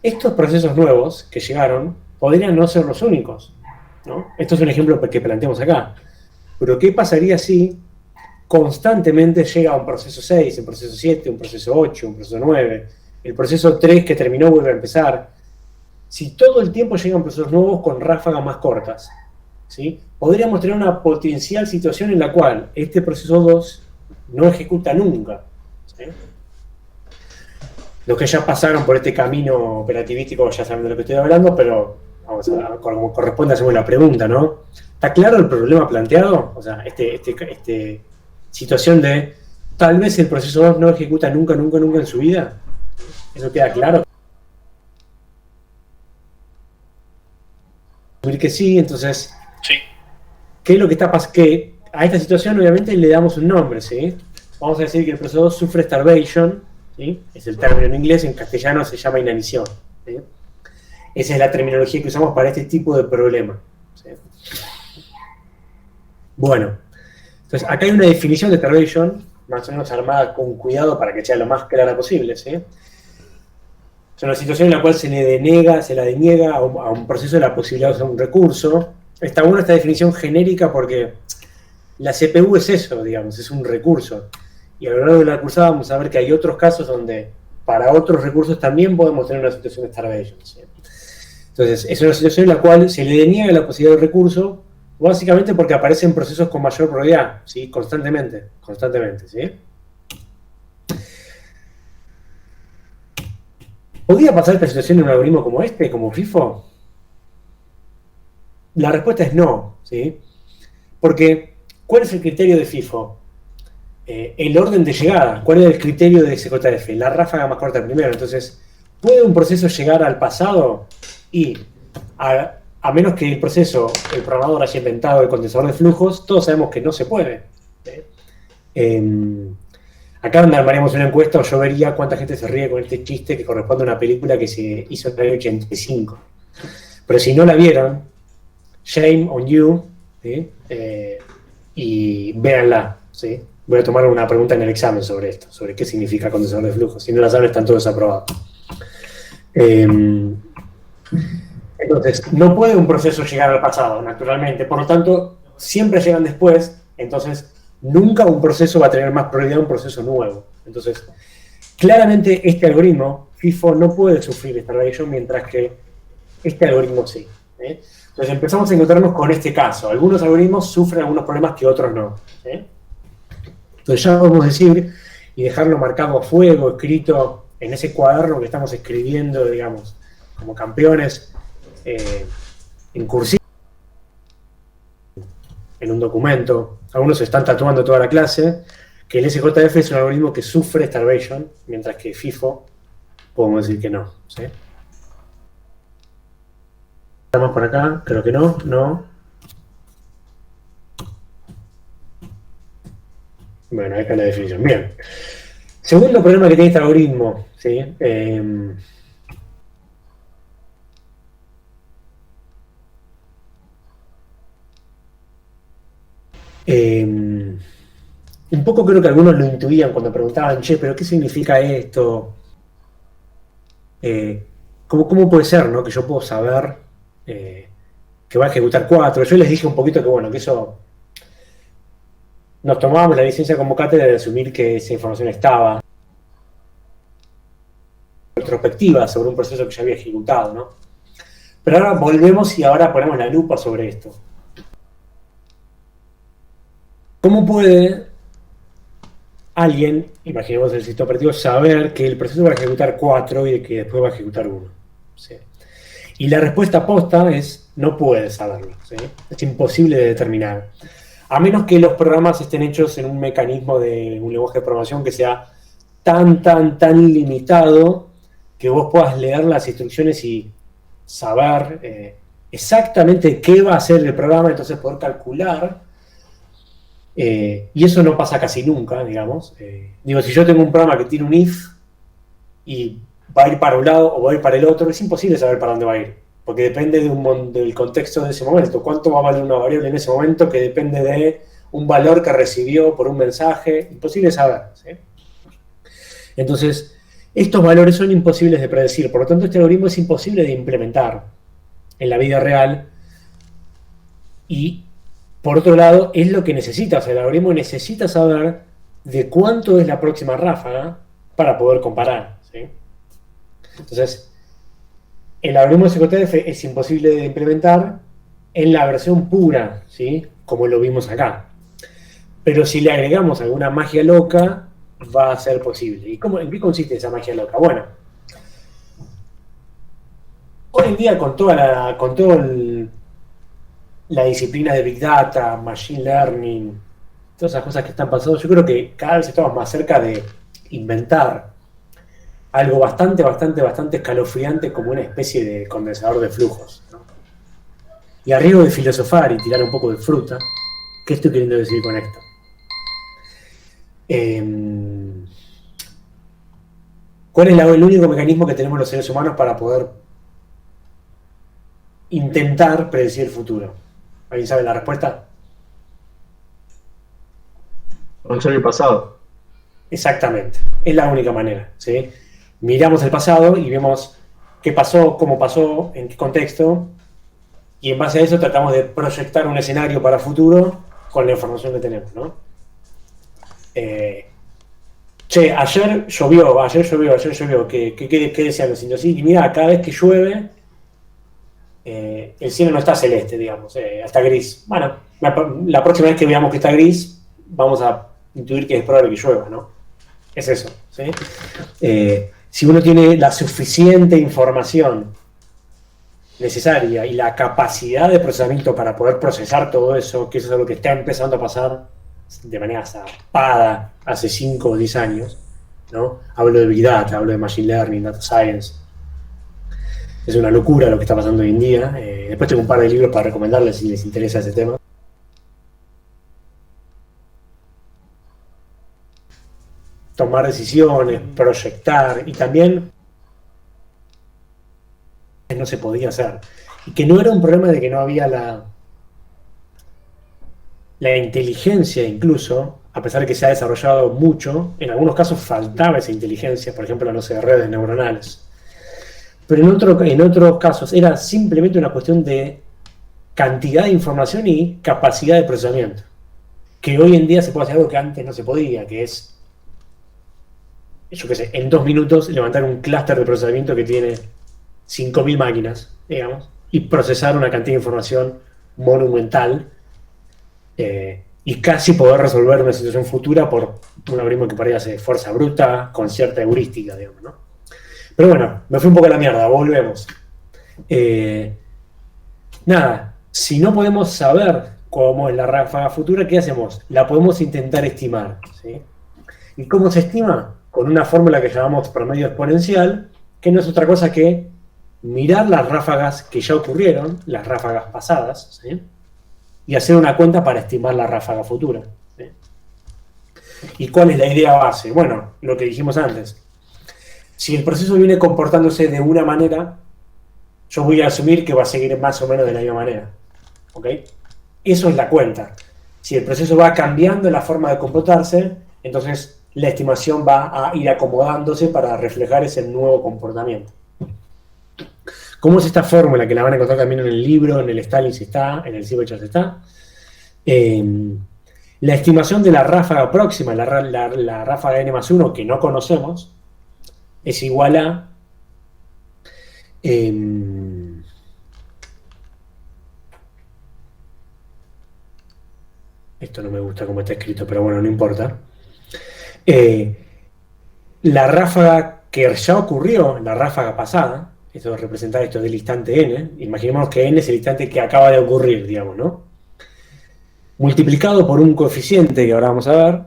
Estos procesos nuevos que llegaron podrían no ser los únicos, ¿no? Esto es un ejemplo que planteamos acá. Pero ¿qué pasaría si constantemente llega un proceso 6, un proceso 7, un proceso 8, un proceso 9, el proceso 3 que terminó vuelve a empezar? Si todo el tiempo llegan procesos nuevos con ráfagas más cortas, ¿sí? Podríamos tener una potencial situación en la cual este proceso 2 no ejecuta nunca, ¿sí? Los que ya pasaron por este camino operatívico ya saben de lo que estoy hablando, pero vamos a, como corresponde, hacemos la pregunta, ¿no? ¿Está claro el problema planteado? O sea, situación de tal vez el proceso 2 no ejecuta nunca en su vida. ¿Eso queda claro? Que sí, entonces, Sí. ¿qué es lo que está pasando? Que a esta situación obviamente le damos un nombre, ¿sí? Vamos a decir que el proceso 2 sufre starvation, ¿sí? Es el término en inglés, en castellano se llama inanición, ¿sí? Esa es la terminología que usamos para este tipo de problema, ¿sí? Bueno, entonces acá hay una definición de starvation, más o menos armada con cuidado para que sea lo más clara posible, ¿sí? Es una situación en la cual se la deniega a un proceso la posibilidad de usar un recurso. Está buena esta definición genérica porque la CPU es eso, digamos, es un recurso. Y a lo largo de la cursada vamos a ver que hay otros casos donde para otros recursos también podemos tener una situación de starvation, ¿sí? Entonces, es una situación en la cual se le deniega la posibilidad de recurso, básicamente porque aparecen procesos con mayor prioridad, ¿sí? Constantemente, ¿sí? ¿Podría pasar esta situación en un algoritmo como este, como FIFO? La respuesta es no, ¿sí? Porque, ¿cuál es el criterio de FIFO? El orden de llegada. ¿Cuál es el criterio de SJF? La ráfaga más corta primero. Entonces, ¿puede un proceso llegar al pasado? Y, a menos que el programador haya inventado el condensador de flujos, todos sabemos que no se puede, ¿sí? Acá donde armaríamos una encuesta, o yo vería cuánta gente se ríe con este chiste que corresponde a una película que se hizo en el año 85. Pero si no la vieron, shame on you, ¿sí? Y véanla, ¿sí? Voy a tomar una pregunta en el examen sobre esto, sobre qué significa condensador de flujo. Si no la saben, están todos desaprobados. Entonces, no puede un proceso llegar al pasado, naturalmente. Por lo tanto, siempre llegan después. Entonces, nunca un proceso va a tener más prioridad que un proceso nuevo. Entonces, claramente este algoritmo, FIFO, no puede sufrir starvation, mientras que este algoritmo sí, ¿eh? Entonces empezamos a encontrarnos con este caso. Algunos algoritmos sufren algunos problemas que otros no, ¿eh? Entonces ya podemos decir, y dejarlo marcado a fuego, escrito en ese cuaderno que estamos escribiendo, digamos, como campeones, en cursiva, en un documento. Algunos se están tatuando toda la clase, que el SJF es un algoritmo que sufre starvation, mientras que FIFO podemos decir que no, ¿sí? Estamos por acá, creo que no. Bueno, ahí está la definición. Bien. Segundo problema que tiene este algoritmo, ¿sí? Un poco creo que algunos lo intuían cuando preguntaban, che, pero ¿qué significa esto? ¿Cómo puede ser, ¿no? Que yo puedo saber que va a ejecutar 4? Yo les dije un poquito que, bueno, que eso nos tomábamos la licencia como cátedra de asumir que esa información estaba retrospectiva sobre un proceso que ya había ejecutado, ¿no? Pero ahora volvemos y ahora ponemos la lupa sobre esto. ¿Cómo puede alguien, imaginemos el sistema operativo, saber que el proceso va a ejecutar 4 y que después va a ejecutar 1? ¿Sí? Y la respuesta posta es, no puede saberlo, ¿sí? Es imposible de determinar. A menos que los programas estén hechos en un mecanismo de un lenguaje de programación que sea tan limitado que vos puedas leer las instrucciones y saber exactamente qué va a hacer el programa, entonces poder calcular. Y eso no pasa casi nunca, digamos. Si yo tengo un programa que tiene un if y va a ir para un lado o va a ir para el otro, es imposible saber para dónde va a ir, porque depende del contexto de ese momento. ¿Cuánto va a valer una variable en ese momento que depende de un valor que recibió por un mensaje? Imposible saber, ¿sí? Entonces, estos valores son imposibles de predecir, por lo tanto este algoritmo es imposible de implementar en la vida real. Y por otro lado, es lo que necesita. O sea, el algoritmo necesita saber de cuánto es la próxima ráfaga para poder comparar, ¿sí? Entonces, el algoritmo de CQTF es imposible de implementar en la versión pura, ¿sí? Como lo vimos acá. Pero si le agregamos alguna magia loca, va a ser posible. ¿Y en qué consiste esa magia loca? Bueno, hoy en día con toda la disciplina de Big Data, Machine Learning, todas esas cosas que están pasando, yo creo que cada vez estamos más cerca de inventar algo bastante escalofriante como una especie de condensador de flujos, ¿no? Y a riesgo de filosofar y tirar un poco de fruta, ¿qué estoy queriendo decir con esto? ¿Cuál es el único mecanismo que tenemos los seres humanos para poder intentar predecir el futuro? ¿Alguien sabe la respuesta? Conocer el pasado. Exactamente, es la única manera, ¿sí? Miramos el pasado y vemos qué pasó, cómo pasó, en qué contexto, y en base a eso tratamos de proyectar un escenario para futuro con la información que tenemos, ¿no? Ayer llovió, ¿qué decían los indios? Sí, mira, cada vez que llueve, el cielo no está celeste, digamos, está gris. Bueno, la próxima vez que veamos que está gris, vamos a intuir que es probable que llueva, ¿no? Es eso, ¿sí? Si uno tiene la suficiente información necesaria y la capacidad de procesamiento para poder procesar todo eso, que eso es lo que está empezando a pasar de manera zarpada hace 5 o 10 años, ¿no? Hablo de Big Data, hablo de Machine Learning, Data Science. Es una locura lo que está pasando hoy en día. Después tengo un par de libros para recomendarles si les interesa ese tema. Tomar decisiones, proyectar, y también no se podía hacer. Y que no era un problema de que no había la inteligencia incluso, a pesar de que se ha desarrollado mucho, en algunos casos faltaba esa inteligencia, por ejemplo, no sé, redes neuronales. Pero en otros casos era simplemente una cuestión de cantidad de información y capacidad de procesamiento. Que hoy en día se puede hacer algo que antes no se podía, que es, yo qué sé, en 2 minutos levantar un clúster de procesamiento que tiene 5.000 máquinas, digamos, y procesar una cantidad de información monumental, y casi poder resolver una situación futura por un algoritmo que por ahí hace fuerza bruta con cierta heurística, digamos, ¿no? Pero bueno, me fui un poco a la mierda, volvemos. Nada, si no podemos saber cómo es la ráfaga futura, ¿qué hacemos? La podemos intentar estimar, ¿sí? ¿Y cómo se estima? Con una fórmula que llamamos promedio exponencial, que no es otra cosa que mirar las ráfagas que ya ocurrieron, las ráfagas pasadas, ¿sí? Y hacer una cuenta para estimar la ráfaga futura, ¿sí? ¿Y cuál es la idea base? Bueno, lo que dijimos antes. Si el proceso viene comportándose de una manera, yo voy a asumir que va a seguir más o menos de la misma manera, ¿ok? Eso es la cuenta. Si el proceso va cambiando la forma de comportarse, entonces la estimación va a ir acomodándose para reflejar ese nuevo comportamiento. ¿Cómo es esta fórmula que la van a encontrar también en el libro, en el Stalins está, en el Cyberchat está? La estimación de la ráfaga próxima, la ráfaga n+1 que no conocemos, es igual a esto no me gusta como está escrito, pero bueno, no importa. La ráfaga que ya ocurrió, la ráfaga pasada, esto representa esto del instante n, imaginemos que n es el instante que acaba de ocurrir, digamos, ¿no? Multiplicado por un coeficiente que ahora vamos a ver,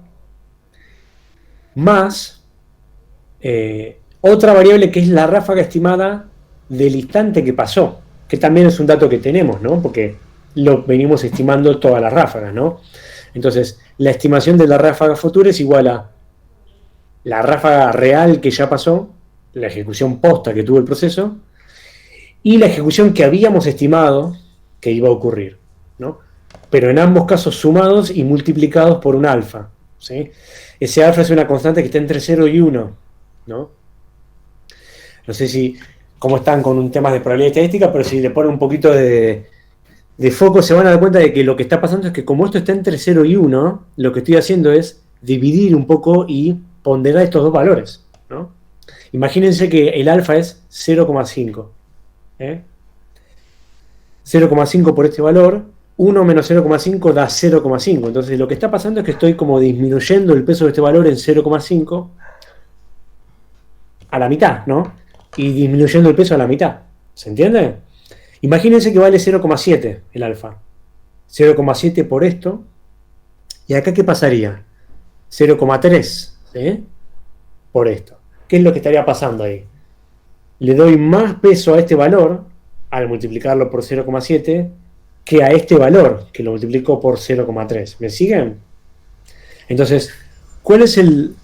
más otra variable que es la ráfaga estimada del instante que pasó, que también es un dato que tenemos, ¿no? Porque lo venimos estimando todas las ráfagas, ¿no? Entonces, la estimación de la ráfaga futura es igual a la ráfaga real que ya pasó, la ejecución posta que tuvo el proceso, y la ejecución que habíamos estimado que iba a ocurrir, ¿no? Pero en ambos casos sumados y multiplicados por un alfa, ¿sí? Ese alfa es una constante que está entre 0 y 1, ¿no? No sé cómo están con un tema de probabilidad estadística, pero si le ponen un poquito de foco se van a dar cuenta de que lo que está pasando es que como esto está entre 0 y 1, lo que estoy haciendo es dividir un poco y ponderar estos dos valores, ¿no? Imagínense que el alfa es 0,5. 0,5 por este valor, 1 menos 0,5 da 0,5. Entonces lo que está pasando es que estoy como disminuyendo el peso de este valor en 0,5 a la mitad, ¿no? Y disminuyendo el peso a la mitad. ¿Se entiende? Imagínense que vale 0,7 el alfa. 0,7 por esto. ¿Y acá qué pasaría? 0,3, ¿sí? Por esto. ¿Qué es lo que estaría pasando ahí? Le doy más peso a este valor al multiplicarlo por 0,7 que a este valor que lo multiplico por 0,3. ¿Me siguen? Entonces, ¿cuál es el...?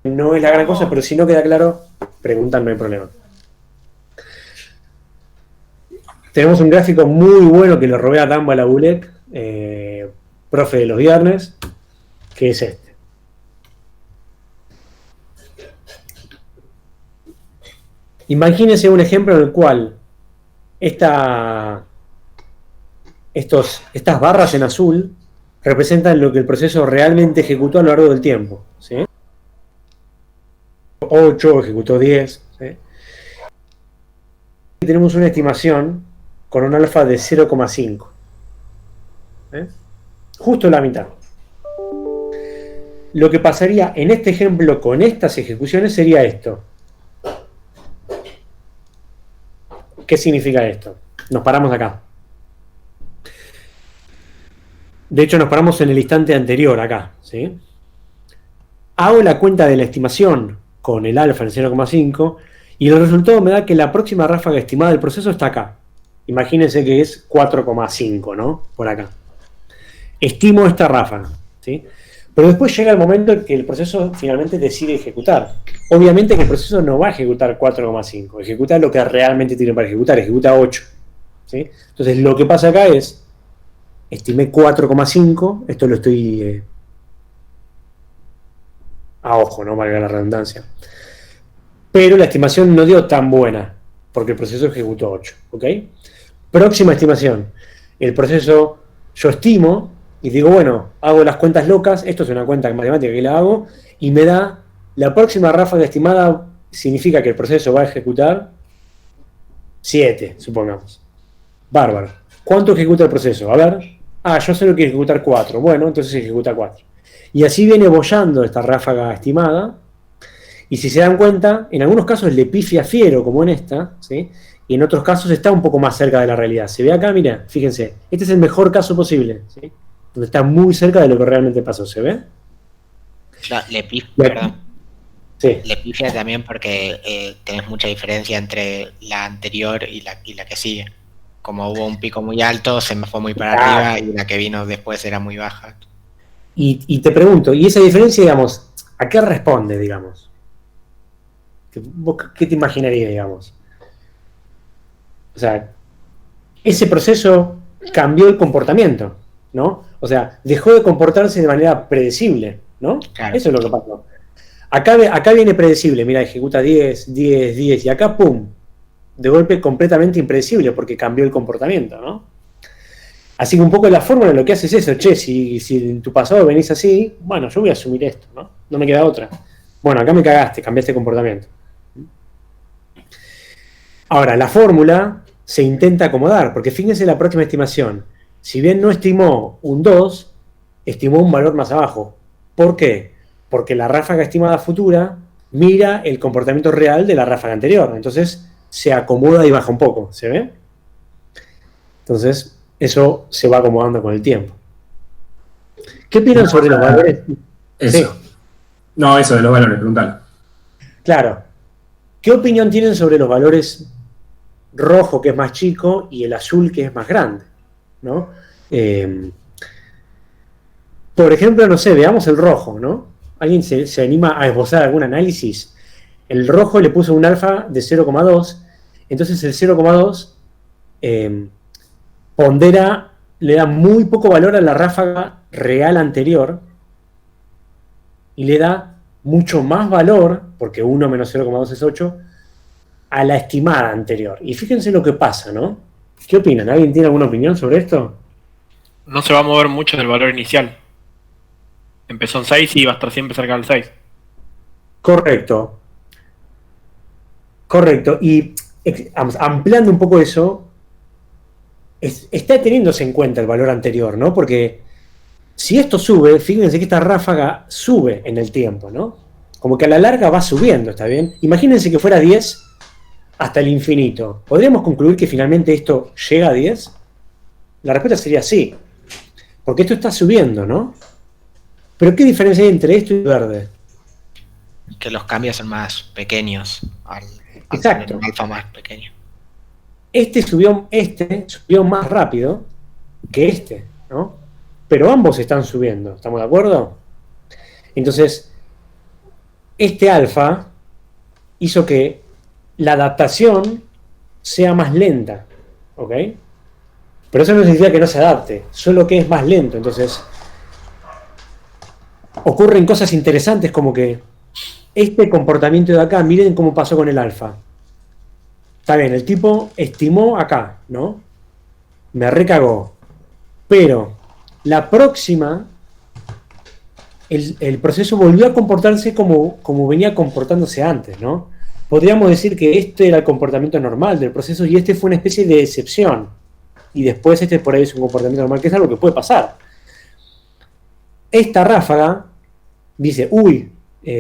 No es la gran cosa, pero si no queda claro, preguntan, no hay problema. Tenemos un gráfico muy bueno que lo robé a Dan Balabulek, profe de los viernes, que es este. Imagínense un ejemplo en el cual estas barras en azul representan lo que el proceso realmente ejecutó a lo largo del tiempo, ¿sí? 8, ejecutó 10, ¿sí? Y tenemos una estimación con un alfa de 0,5. Justo la mitad. Lo que pasaría en este ejemplo con estas ejecuciones sería esto. ¿Qué significa esto? Nos paramos acá. De hecho, nos paramos en el instante anterior, acá, ¿sí? Hago la cuenta de la estimación con el alfa en 0,5 y el resultado me da que la próxima ráfaga estimada del proceso está acá. Imagínense que es 4,5, ¿no? Por acá. Estimo esta ráfaga, ¿sí? Pero después llega el momento en que el proceso finalmente decide ejecutar. Obviamente que el proceso no va a ejecutar 4,5, ejecuta lo que realmente tiene para ejecutar, ejecuta 8, ¿sí? Entonces lo que pasa acá es, estimé 4,5, esto lo estoy a ojo, no valga la redundancia. Pero la estimación no dio tan buena, porque el proceso ejecutó 8, ¿ok? Próxima estimación. El proceso, yo estimo, y digo, bueno, hago las cuentas locas, esto es una cuenta matemática que la hago, y me da, la próxima ráfaga estimada significa que el proceso va a ejecutar 7, supongamos. Bárbaro. ¿Cuánto ejecuta el proceso? A ver. Yo solo quiero ejecutar 4. Bueno, entonces ejecuta 4. Y así viene boyando esta ráfaga estimada. Y si se dan cuenta, en algunos casos le pifia fiero, como en esta, ¿sí? Y en otros casos está un poco más cerca de la realidad. Se ve acá, mira, fíjense, este es el mejor caso posible, ¿sí? Donde está muy cerca de lo que realmente pasó, ¿se ve? No, le pifia, Sí. Le pifia también porque tenés mucha diferencia entre la anterior y la que sigue. Como hubo un pico muy alto, se me fue muy para arriba y la que vino después era muy baja. Y te pregunto, ¿y esa diferencia, digamos, a qué responde, digamos? ¿Qué te imaginarías, digamos? O sea, ese proceso cambió el comportamiento, ¿no? O sea, dejó de comportarse de manera predecible, ¿no? Claro. Eso es lo que pasó. Acá viene predecible, mira, ejecuta 10, 10, 10, y acá, pum, de golpe completamente impredecible porque cambió el comportamiento, ¿no? Así que un poco la fórmula lo que hace es eso, che, si en tu pasado venís así, bueno, yo voy a asumir esto, ¿no? No me queda otra. Bueno, acá me cagaste, cambiaste comportamiento. Ahora, la fórmula se intenta acomodar, porque fíjense la próxima estimación. Si bien no estimó un 2, estimó un valor más abajo. ¿Por qué? Porque la ráfaga estimada futura mira el comportamiento real de la ráfaga anterior. Entonces se acomoda y baja un poco, ¿se ve? Entonces eso se va acomodando con el tiempo. ¿Qué opinan sobre los valores? Eso. Sí. No, eso de los valores, preguntalo. Claro. ¿Qué opinión tienen sobre los valores rojo, que es más chico, y el azul, que es más grande? ¿No? Por ejemplo, no sé, veamos el rojo, ¿no? ¿Alguien se anima a esbozar algún análisis? El rojo le puso un alfa de 0,2, entonces el 0,2 pondera, le da muy poco valor a la ráfaga real anterior y le da mucho más valor, porque 1 menos 0,2 es 8, a la estimada anterior. Y fíjense lo que pasa, ¿no? ¿Qué opinan? ¿Alguien tiene alguna opinión sobre esto? No se va a mover mucho del valor inicial. Empezó en 6 y va a estar siempre cerca del 6. Correcto. Correcto. Y ampliando un poco eso, está teniéndose en cuenta el valor anterior, ¿no? Porque si esto sube, fíjense que esta ráfaga sube en el tiempo, ¿no? Como que a la larga va subiendo, ¿está bien? Imagínense que fuera 10 hasta el infinito. ¿Podríamos concluir que finalmente esto llega a 10? La respuesta sería sí. Porque esto está subiendo, ¿no? Pero ¿qué diferencia hay entre esto y verde? Que los cambios son más pequeños al Exacto. tener un alfa más pequeño. Este subió más rápido que este, ¿no? Pero ambos están subiendo, ¿estamos de acuerdo? Entonces, este alfa hizo que la adaptación sea más lenta, ¿ok? Pero eso no significa que no se adapte, solo que es más lento. Entonces, ocurren cosas interesantes como que este comportamiento de acá, miren cómo pasó con el alfa. Está bien, el tipo estimó acá, ¿no? Me recagó. Pero la próxima, el proceso volvió a comportarse como venía comportándose antes, ¿no? Podríamos decir que este era el comportamiento normal del proceso y este fue una especie de excepción. Y después este por ahí es un comportamiento normal, que es algo que puede pasar. Esta ráfaga dice, uy,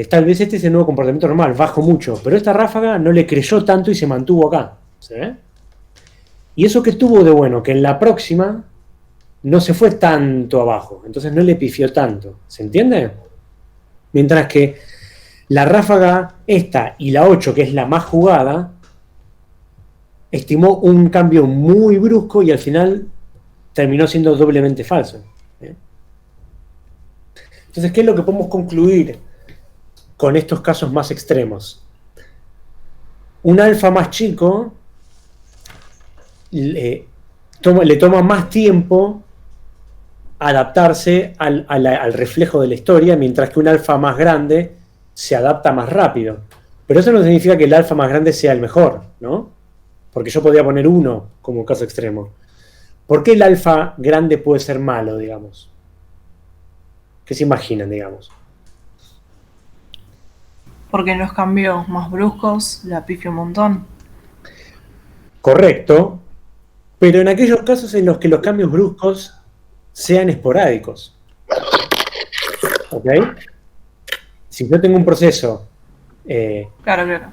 tal vez este es el nuevo comportamiento normal, bajo mucho, pero esta ráfaga no le creyó tanto y se mantuvo acá. ¿Se ve? Y eso que tuvo de bueno, que en la próxima no se fue tanto abajo, entonces no le pifió tanto. ¿Se entiende? Mientras que la ráfaga esta y la 8, que es la más jugada, estimó un cambio muy brusco y al final terminó siendo doblemente falso. Entonces, ¿qué es lo que podemos concluir con estos casos más extremos? Un alfa más chico le toma más tiempo adaptarse al reflejo de la historia, mientras que un alfa más grande se adapta más rápido. Pero eso no significa que el alfa más grande sea el mejor, ¿no? Porque yo podría poner 1 como caso extremo. ¿Por qué el alfa grande puede ser malo, digamos? ¿Qué se imaginan, digamos? Porque en los cambios más bruscos la pifia un montón. Correcto, pero en aquellos casos en los que los cambios bruscos sean esporádicos. ¿Ok? Si yo tengo un proceso Claro.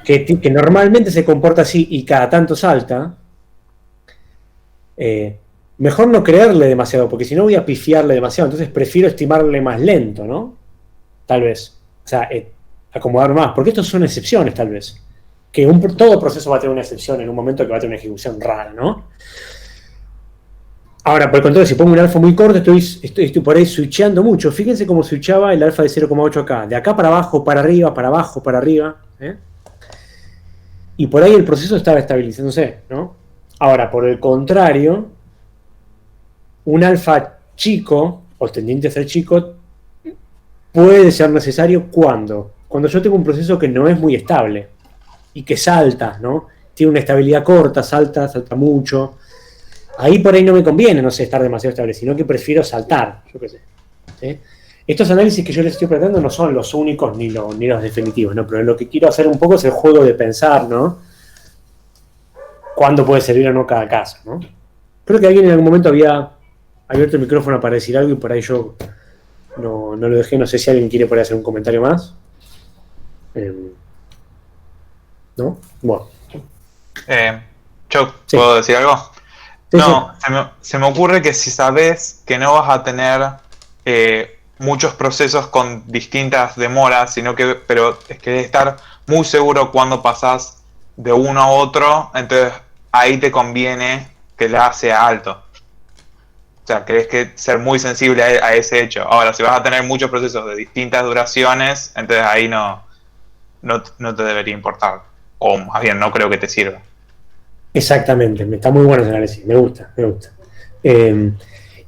que normalmente se comporta así y cada tanto salta, mejor no creerle demasiado, porque si no voy a pifiarle demasiado, entonces prefiero estimarle más lento, ¿no? Tal vez. O sea, acomodar más, porque estos son excepciones, tal vez. Que todo proceso va a tener una excepción en un momento que va a tener una ejecución rara, ¿no? Ahora, por el contrario, si pongo un alfa muy corto, estoy por ahí switcheando mucho. Fíjense cómo switchaba el alfa de 0,8 acá. De acá para abajo, para arriba, para abajo, para arriba. Y por ahí el proceso estaba estabilizándose, ¿no? Ahora, por el contrario, un alfa chico, o tendiente a ser chico, puede ser necesario cuando yo tengo un proceso que no es muy estable y que salta, ¿no? Tiene una estabilidad corta, salta mucho. Ahí por ahí no me conviene, no sé, estar demasiado estable, sino que prefiero saltar, yo qué sé. ¿Sí? Estos análisis que yo les estoy planteando no son los únicos ni los definitivos, ¿no? Pero lo que quiero hacer un poco es el juego de pensar, ¿no? Cuándo puede servir o no cada caso, ¿no? Creo que alguien en algún momento había abierto el micrófono para decir algo y por ahí yo no lo dejé. No sé si alguien quiere por ahí hacer un comentario más. ¿No? Bueno. Yo, Sí. ¿puedo decir algo? Sí, No, se me ocurre que si sabes que no vas a tener muchos procesos con distintas demoras, pero es que debes estar muy seguro cuando pasas de uno a otro, entonces ahí te conviene que la sea alto. O sea, tenés que ser muy sensible a ese hecho. Ahora, si vas a tener muchos procesos de distintas duraciones, entonces ahí no te debería importar. O más bien, no creo que te sirva. Exactamente, está muy bueno ese análisis, me gusta.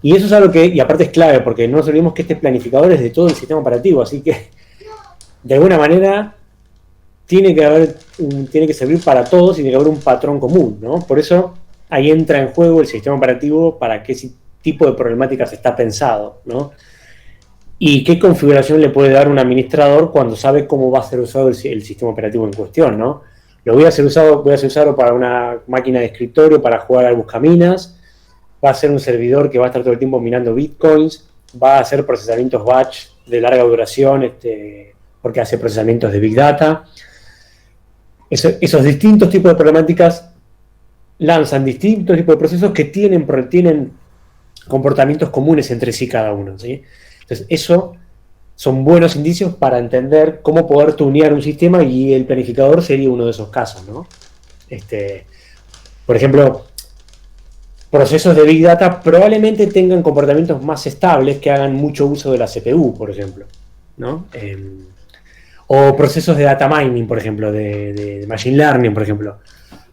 Y eso es algo que, y aparte es clave, porque no nos olvidemos que este planificador es de todo el sistema operativo, así que de alguna manera tiene que servir para todos y tiene que haber un patrón común, ¿no? Por eso ahí entra en juego el sistema operativo para qué tipo de problemáticas está pensado, ¿no? Y qué configuración le puede dar un administrador cuando sabe cómo va a ser usado el sistema operativo en cuestión, ¿no? Lo voy a hacer usado para una máquina de escritorio, para jugar al buscaminas, va a ser un servidor que va a estar todo el tiempo minando bitcoins, va a hacer procesamientos batch de larga duración, porque hace procesamientos de big data. Esos distintos tipos de problemáticas lanzan distintos tipos de procesos que tienen comportamientos comunes entre sí cada uno, ¿sí? Entonces, eso son buenos indicios para entender cómo poder tunear un sistema y el planificador sería uno de esos casos, ¿no? Por ejemplo, procesos de Big Data probablemente tengan comportamientos más estables que hagan mucho uso de la CPU, por ejemplo, ¿no? O procesos de data mining, por ejemplo, de machine learning, por ejemplo,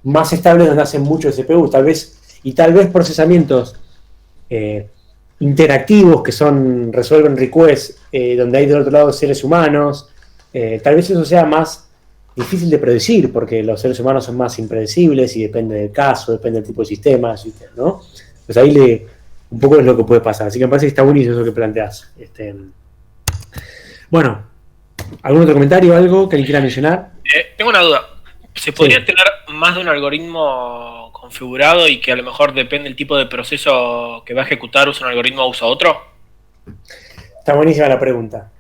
más estables donde hacen mucho de CPU, tal vez procesamientos interactivos que resuelven requests donde hay del otro lado seres humanos, tal vez eso sea más difícil de predecir porque los seres humanos son más impredecibles y depende del caso, depende del tipo de sistema, ¿no? Pues ahí un poco es lo que puede pasar, así que me parece que está buenísimo eso que planteas. Bueno, ¿algún otro comentario o algo que alguien quiera mencionar? Tengo una duda. ¿Se podría tener más de un algoritmo configurado y que a lo mejor depende del tipo de proceso que va a ejecutar, usa un algoritmo o usa otro? Está buenísima la pregunta.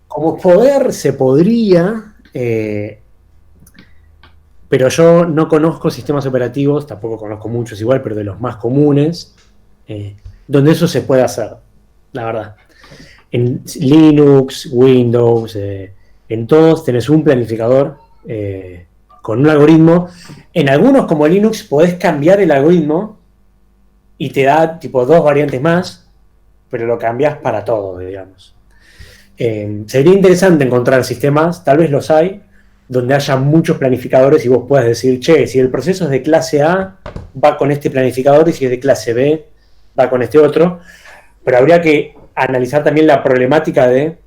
Como poder se podría, pero yo no conozco sistemas operativos, tampoco conozco muchos igual, pero de los más comunes, donde eso se puede hacer, la verdad. En Linux, Windows, en todos tenés un planificador con un algoritmo. En algunos, como Linux, podés cambiar el algoritmo y te da tipo 2 variantes más, pero lo cambias para todo, digamos. Sería interesante encontrar sistemas, tal vez los hay, donde haya muchos planificadores y vos puedas decir, che, si el proceso es de clase A, va con este planificador, y si es de clase B, va con este otro. Pero habría que analizar también la problemática de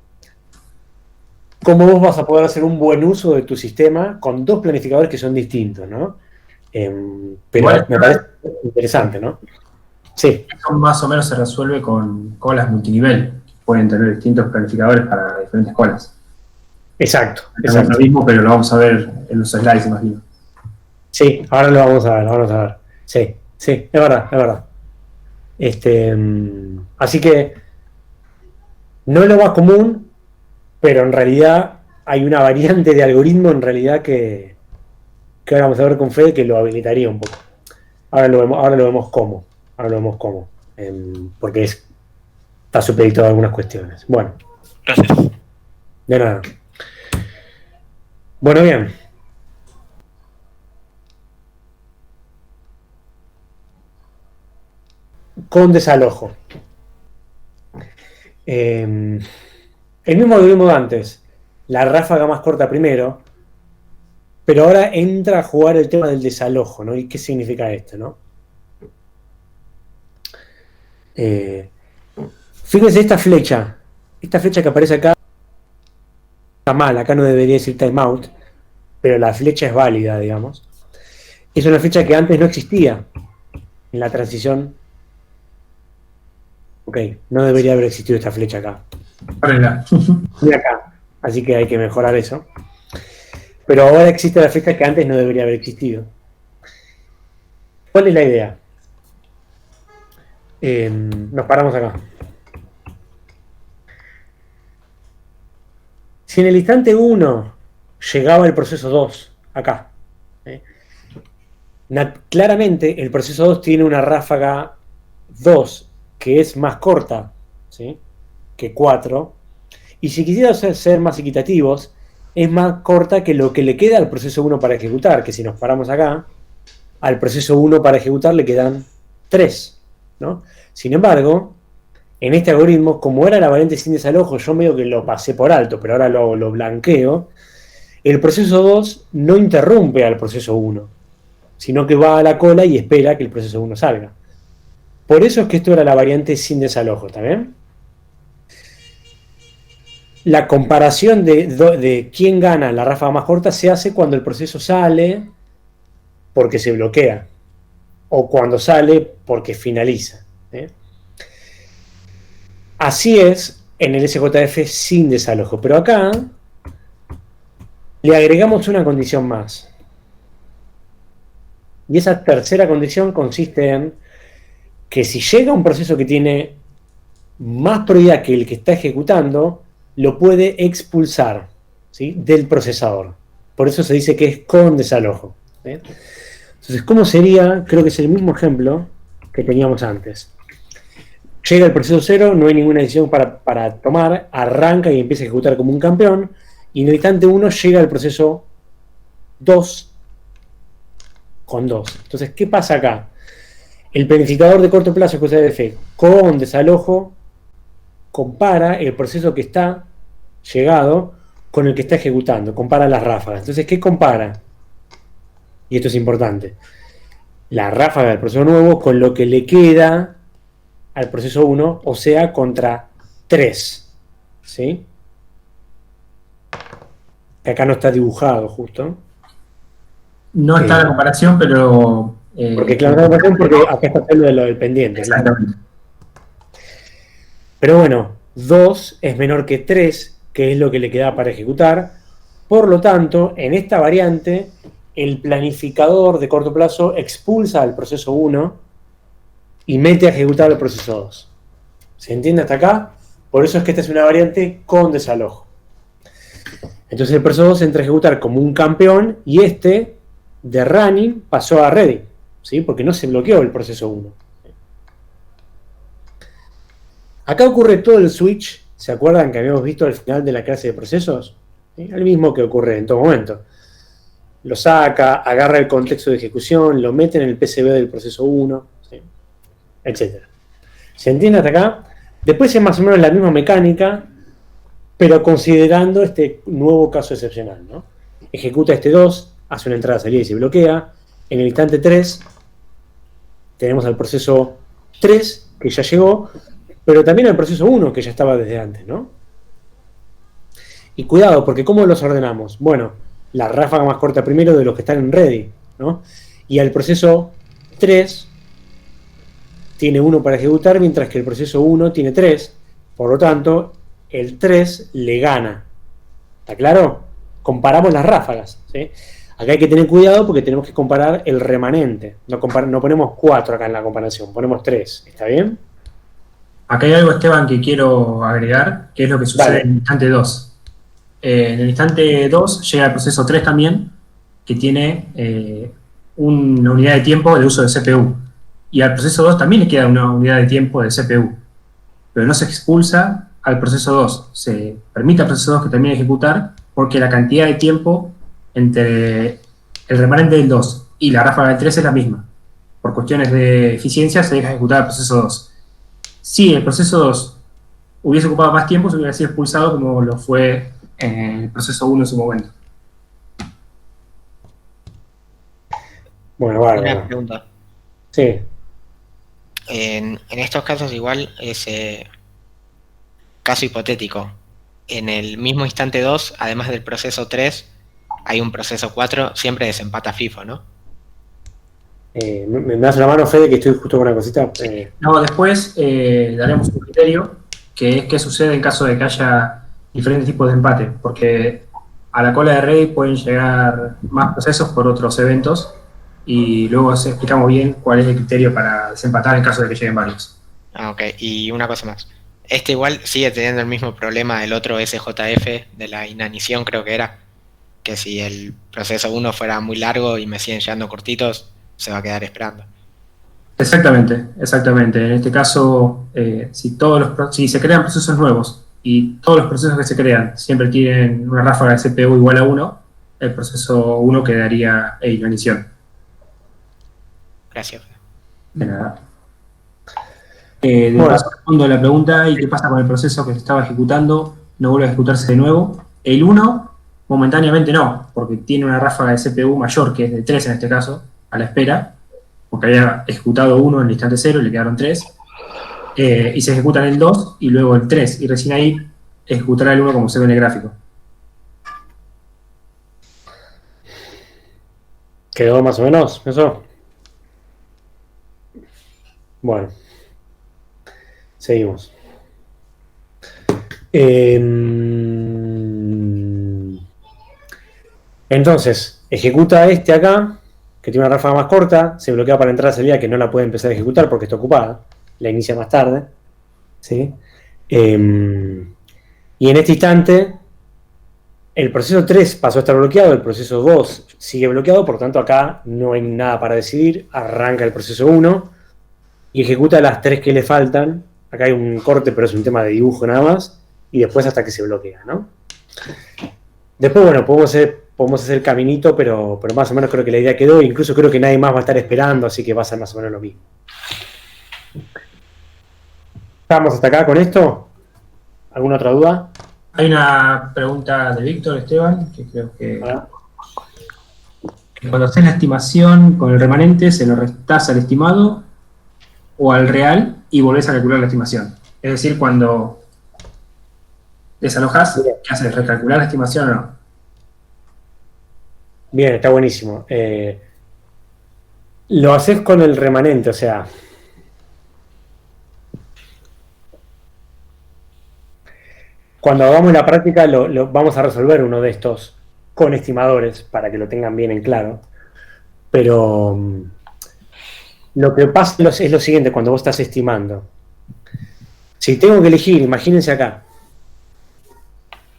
cómo vos vas a poder hacer un buen uso de tu sistema con 2 planificadores que son distintos, ¿no? Pero bueno, me parece interesante, ¿no? Sí. Eso más o menos se resuelve con colas multinivel. Pueden tener distintos planificadores para diferentes colas. Exacto. Es lo mismo, pero lo vamos a ver en los slides, imagino. Sí, ahora lo vamos a ver. Sí, es verdad. Así que no es lo más común, pero en realidad hay una variante de algoritmo en realidad que ahora vamos a ver con Fede que lo habilitaría un poco. Ahora lo vemos cómo. Porque está supeditado a algunas cuestiones. Bueno. Gracias. De nada. Bueno, bien. Con desalojo. El mismo que vimos antes. La ráfaga más corta primero. Pero ahora entra a jugar el tema del desalojo, ¿no? ¿Y qué significa esto, no? Fíjense esta flecha que aparece acá está mal, acá no debería decir timeout, pero la flecha es válida, digamos. Es una flecha que antes no existía en la transición. Ok, no debería haber existido esta flecha acá. Ni acá, así que hay que mejorar eso. Pero ahora existe la flecha que antes no debería haber existido. ¿Cuál es la idea? Nos paramos acá. Si en el instante 1 llegaba el proceso 2, acá, claramente el proceso 2 tiene una ráfaga 2 que es más corta, ¿sí?, que 4, y si quisiera ser más equitativos, es más corta que lo que le queda al proceso 1 para ejecutar, que si nos paramos acá, al proceso 1 para ejecutar le quedan 3, ¿no? Sin embargo, en este algoritmo, como era la variante sin desalojo, yo medio que lo pasé por alto, pero ahora lo blanqueo, el proceso 2 no interrumpe al proceso 1, sino que va a la cola y espera que el proceso 1 salga. Por eso es que esto era la variante sin desalojo, ¿está bien? La comparación de quién gana la ráfaga más corta se hace cuando el proceso sale porque se bloquea, o cuando sale porque finaliza, ¿eh? Así es en el SJF sin desalojo, pero acá le agregamos una condición más. Y esa tercera condición consiste en que si llega un proceso que tiene más prioridad que el que está ejecutando, lo puede expulsar, ¿sí?, del procesador. Por eso se dice que es con desalojo, ¿sí? Entonces, ¿cómo sería? Creo que es el mismo ejemplo que teníamos antes. Llega el proceso 0, no hay ninguna decisión para tomar, arranca y empieza a ejecutar como un campeón, y en el instante 1 llega el proceso 2 con 2. Entonces, ¿qué pasa acá? El planificador de corto plazo SJF con desalojo compara el proceso que está llegado con el que está ejecutando, compara las ráfagas. Entonces, ¿qué compara? Y esto es importante. La ráfaga del proceso nuevo con lo que le queda al proceso 1, o sea, contra 3. ¿Sí? Que acá no está dibujado justo. No está la comparación, pero... porque claro, no está porque acá está lo del pendiente. Exactamente. Claro. Pero bueno, 2 es menor que 3, que es lo que le queda para ejecutar. Por lo tanto, en esta variante, el planificador de corto plazo expulsa al proceso 1 y mete a ejecutar al proceso 2. ¿Se entiende hasta acá? Por eso es que esta es una variante con desalojo. Entonces el proceso 2 entra a ejecutar como un campeón y este, de running, pasó a ready, ¿sí?, porque no se bloqueó el proceso 1. Acá ocurre todo el switch, ¿se acuerdan que habíamos visto al final de la clase de procesos? ¿Sí? El mismo que ocurre en todo momento. Lo saca, agarra el contexto de ejecución, lo mete en el PCB del proceso 1, ¿sí?, etc. ¿Se entiende hasta acá? Después es más o menos la misma mecánica, pero considerando este nuevo caso excepcional, ¿no? Ejecuta este 2, hace una entrada, salida y se bloquea. En el instante 3 tenemos al proceso 3, que ya llegó, pero también al proceso 1, que ya estaba desde antes, ¿no? Y cuidado, porque ¿cómo los ordenamos? Bueno, la ráfaga más corta primero de los que están en ready, ¿no? Y al proceso 3 tiene 1 para ejecutar, mientras que el proceso 1 tiene 3. Por lo tanto, el 3 le gana. ¿Está claro? Comparamos las ráfagas, ¿sí? Acá hay que tener cuidado porque tenemos que comparar el remanente. No ponemos 4 acá en la comparación, ponemos 3. ¿Está bien? Acá hay algo, Esteban, que quiero agregar, que es lo que sucede Dale. en el instante 2. En el instante 2 llega el proceso 3 también, que tiene una unidad de tiempo de uso de CPU. Y al proceso 2 también le queda una unidad de tiempo de CPU. Pero no se expulsa al proceso 2. Se permite al proceso 2 que termine de ejecutar porque la cantidad de tiempo entre el remanente del 2 y la ráfaga del 3 es la misma. Por cuestiones de eficiencia se deja ejecutar el proceso 2. Si el proceso 2 hubiese ocupado más tiempo, se hubiera sido expulsado como lo fue el proceso 1 en su momento. Bueno, Una bárbaro. pregunta. Sí. En estos casos igual es caso hipotético. En el mismo instante 2, además del proceso 3, hay un proceso 4, siempre desempata FIFO, ¿no? ¿Me das una mano, Fede, que estoy justo con una cosita? No, después daremos un criterio que es qué sucede en caso de que haya diferentes tipos de empate, porque a la cola de Reddit pueden llegar más procesos por otros eventos y luego explicamos bien cuál es el criterio para desempatar en caso de que lleguen varios. Ah, ok. Y una cosa más. Este igual sigue teniendo el mismo problema del otro SJF, de la inanición creo que era, que si el proceso 1 fuera muy largo y me siguen llegando cortitos, se va a quedar esperando. Exactamente, exactamente. En este caso, si se crean procesos nuevos y todos los procesos que se crean siempre tienen una ráfaga de CPU igual a 1, el proceso 1 quedaría en inanición. Gracias. De nada. Bueno. Paso respondo a la pregunta, ¿y qué pasa con el proceso que se estaba ejecutando? ¿No vuelve a ejecutarse de nuevo? El 1, momentáneamente no, porque tiene una ráfaga de CPU mayor, que es de 3 en este caso, a la espera, porque había ejecutado 1 en el instante 0 y le quedaron 3, y se ejecutan el 2 y luego el 3, y recién ahí ejecutará el 1 como se ve en el gráfico. ¿Quedó más o menos eso? Bueno. Seguimos. Entonces, ejecuta este acá, que tiene una ráfaga más corta, se bloquea para entrar a salida que no la puede empezar a ejecutar porque está ocupada, la inicia más tarde. ¿Sí? Y en este instante, el proceso 3 pasó a estar bloqueado, el proceso 2 sigue bloqueado, por tanto acá no hay nada para decidir, arranca el proceso 1 y ejecuta las 3 que le faltan. Acá hay un corte, pero es un tema de dibujo nada más, y después hasta que se bloquea, ¿no? Después, bueno, podemos hacer el caminito, pero más o menos creo que la idea quedó, incluso creo que nadie más va a estar esperando, así que va a ser más o menos lo mismo. ¿Estamos hasta acá con esto? ¿Alguna otra duda? Hay una pregunta de Víctor Esteban, que creo que cuando haces la estimación con el remanente, ¿se lo restás al estimado o al real y volvés a calcular la estimación? Es decir, cuando desalojás, ¿qué haces? ¿Recalcular la estimación o no? Bien, está buenísimo. Lo haces con el remanente, o sea, cuando hagamos la práctica lo vamos a resolver uno de estos con estimadores para que lo tengan bien en claro. Pero lo que pasa es lo siguiente cuando vos estás estimando. Si tengo que elegir, imagínense acá,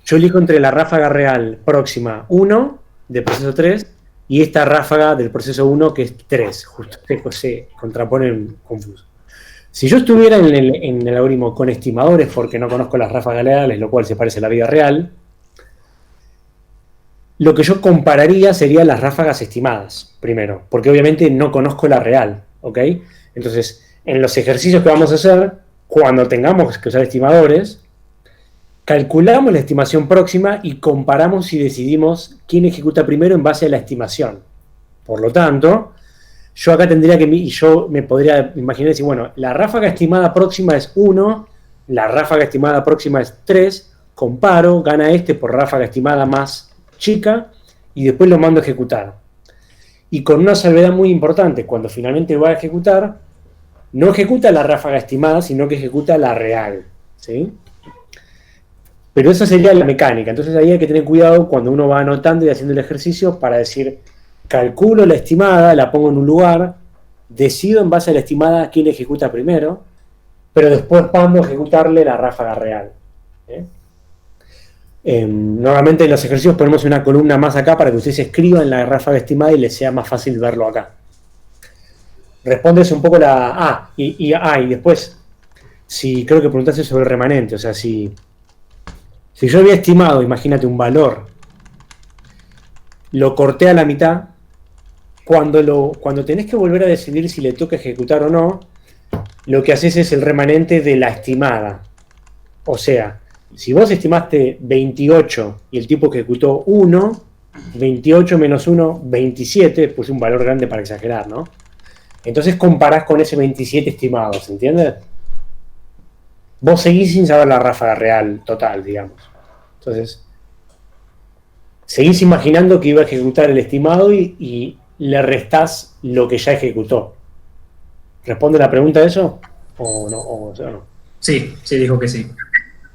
yo elijo entre la ráfaga real próxima 1 del proceso 3 y esta ráfaga del proceso 1 que es 3, justo se contraponen confuso. Si yo estuviera en el algoritmo con estimadores, porque no conozco las ráfagas reales, lo cual se parece a la vida real, lo que yo compararía serían las ráfagas estimadas, primero, porque obviamente no conozco la real, ¿ok? Entonces, en los ejercicios que vamos a hacer, cuando tengamos que usar estimadores, calculamos la estimación próxima y comparamos y decidimos quién ejecuta primero en base a la estimación. Por lo tanto, yo acá tendría que, yo me podría imaginar decir, bueno, la ráfaga estimada próxima es 1, la ráfaga estimada próxima es 3, comparo, gana este por ráfaga estimada más chica y después lo mando a ejecutar. Y con una salvedad muy importante, cuando finalmente va a ejecutar, no ejecuta la ráfaga estimada, sino que ejecuta la real, ¿sí? Pero esa sería la mecánica. Entonces ahí hay que tener cuidado cuando uno va anotando y haciendo el ejercicio para decir, calculo la estimada, la pongo en un lugar, decido en base a la estimada quién ejecuta primero, pero después mando a ejecutarle la ráfaga real. Normalmente en los ejercicios ponemos una columna más acá para que ustedes escriban la ráfaga estimada y les sea más fácil verlo acá. Respondes un poco la... y después, si creo que preguntaste sobre el remanente, o sea, si yo había estimado, imagínate, un valor, lo corté a la mitad, cuando tenés que volver a decidir si le toca ejecutar o no, lo que haces es el remanente de la estimada. O sea, si vos estimaste 28 y el tipo ejecutó 1, 28 menos 1, 27, puse un valor grande para exagerar, ¿no? Entonces comparás con ese 27 estimado, ¿se entiende? Vos seguís sin saber la ráfaga real total, digamos. Entonces, seguís imaginando que iba a ejecutar el estimado y le restás lo que ya ejecutó. ¿Responde la pregunta a eso? ¿O no? ¿O no? Sí, dijo que sí.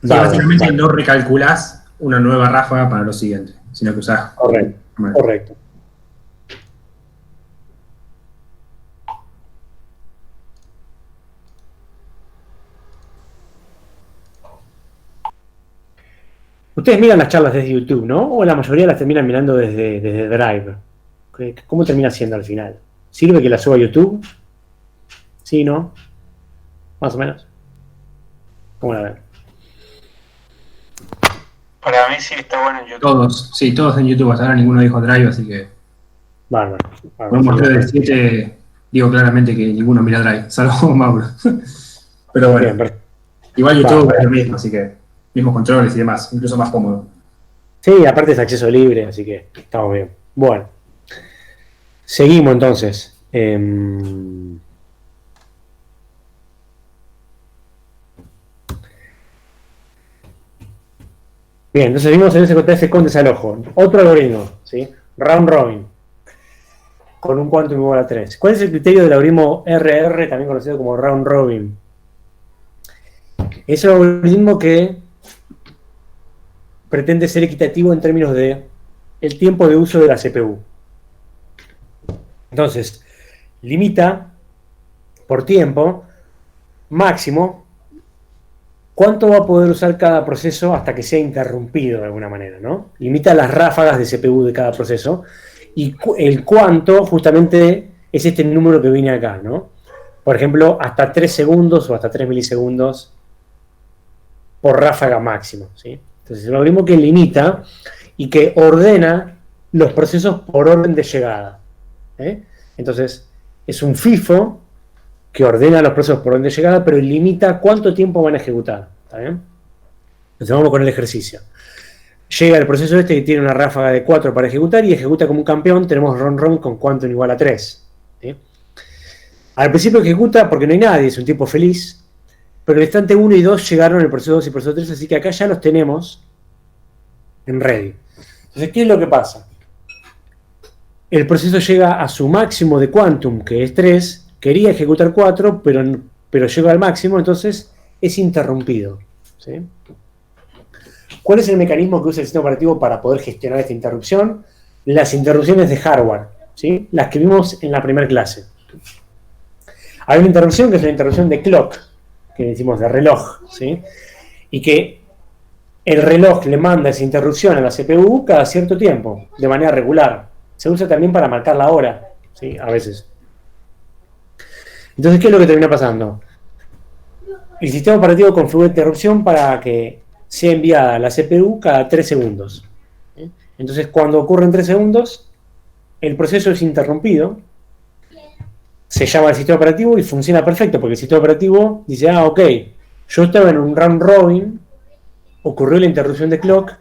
Y Vale, básicamente vale. no recalculás una nueva ráfaga para lo siguiente, sino que usás. Correcto, Bueno. correcto. Ustedes miran las charlas desde YouTube, ¿no? O la mayoría las terminan mirando desde Drive. ¿Cómo termina siendo al final? ¿Sirve que la suba a YouTube? ¿Sí, no? Más o menos. ¿Cómo la ven? Para mí sí está bueno en YouTube. Todos en YouTube. Hasta ahora ninguno dijo Drive, así que. Bárbaro. Por un mostreo de 7, digo claramente que ninguno mira Drive, salvo Mauro. Pero bueno. Bien, perfecto. Igual YouTube es lo mismo, así que. Mismos controles y demás, incluso más cómodo. Sí, aparte es acceso libre, así que estamos bien. Bueno. Seguimos entonces. Bien, entonces vimos en ese contexto con desalojo. Otro algoritmo, ¿sí? Round robin. Con un quantum igual a 3. ¿Cuál es el criterio del algoritmo RR, también conocido como round robin? Es un algoritmo que pretende ser equitativo en términos de el tiempo de uso de la CPU. Entonces, limita por tiempo máximo cuánto va a poder usar cada proceso hasta que sea interrumpido de alguna manera, ¿no? Limita las ráfagas de CPU de cada proceso y el cuánto justamente es este número que viene acá, ¿no? Por ejemplo, hasta 3 segundos o hasta 3 milisegundos por ráfaga máximo, ¿sí? Entonces, es un algoritmo que limita y que ordena los procesos por orden de llegada. Entonces, es un FIFO que ordena los procesos por orden de llegada, pero limita cuánto tiempo van a ejecutar. ¿Está bien? Entonces, vamos con el ejercicio. Llega el proceso este que tiene una ráfaga de 4 para ejecutar y ejecuta como un campeón. Tenemos ron con quantum igual a 3. ¿Sí? Al principio ejecuta porque no hay nadie, es un tipo feliz. Pero el instante 1 y 2 llegaron el proceso 2 y el proceso 3, así que acá ya los tenemos en ready. Entonces, ¿qué es lo que pasa? El proceso llega a su máximo de quantum, que es 3, quería ejecutar 4, pero llega al máximo, entonces es interrumpido. ¿Sí? ¿Cuál es el mecanismo que usa el sistema operativo para poder gestionar esta interrupción? Las interrupciones de hardware, ¿sí? Las que vimos en la primera clase. Hay una interrupción que es la interrupción de clock, que decimos de reloj, ¿sí? Y que el reloj le manda esa interrupción a la CPU cada cierto tiempo, de manera regular. Se usa también para marcar la hora, ¿sí? A veces. Entonces, ¿qué es lo que termina pasando? El sistema operativo configura interrupción para que sea enviada a la CPU cada 3 segundos. ¿Sí? Entonces, cuando ocurren 3 segundos, el proceso es interrumpido, se llama el sistema operativo y funciona perfecto, porque el sistema operativo dice, ok, yo estaba en un round robin, ocurrió la interrupción de clock,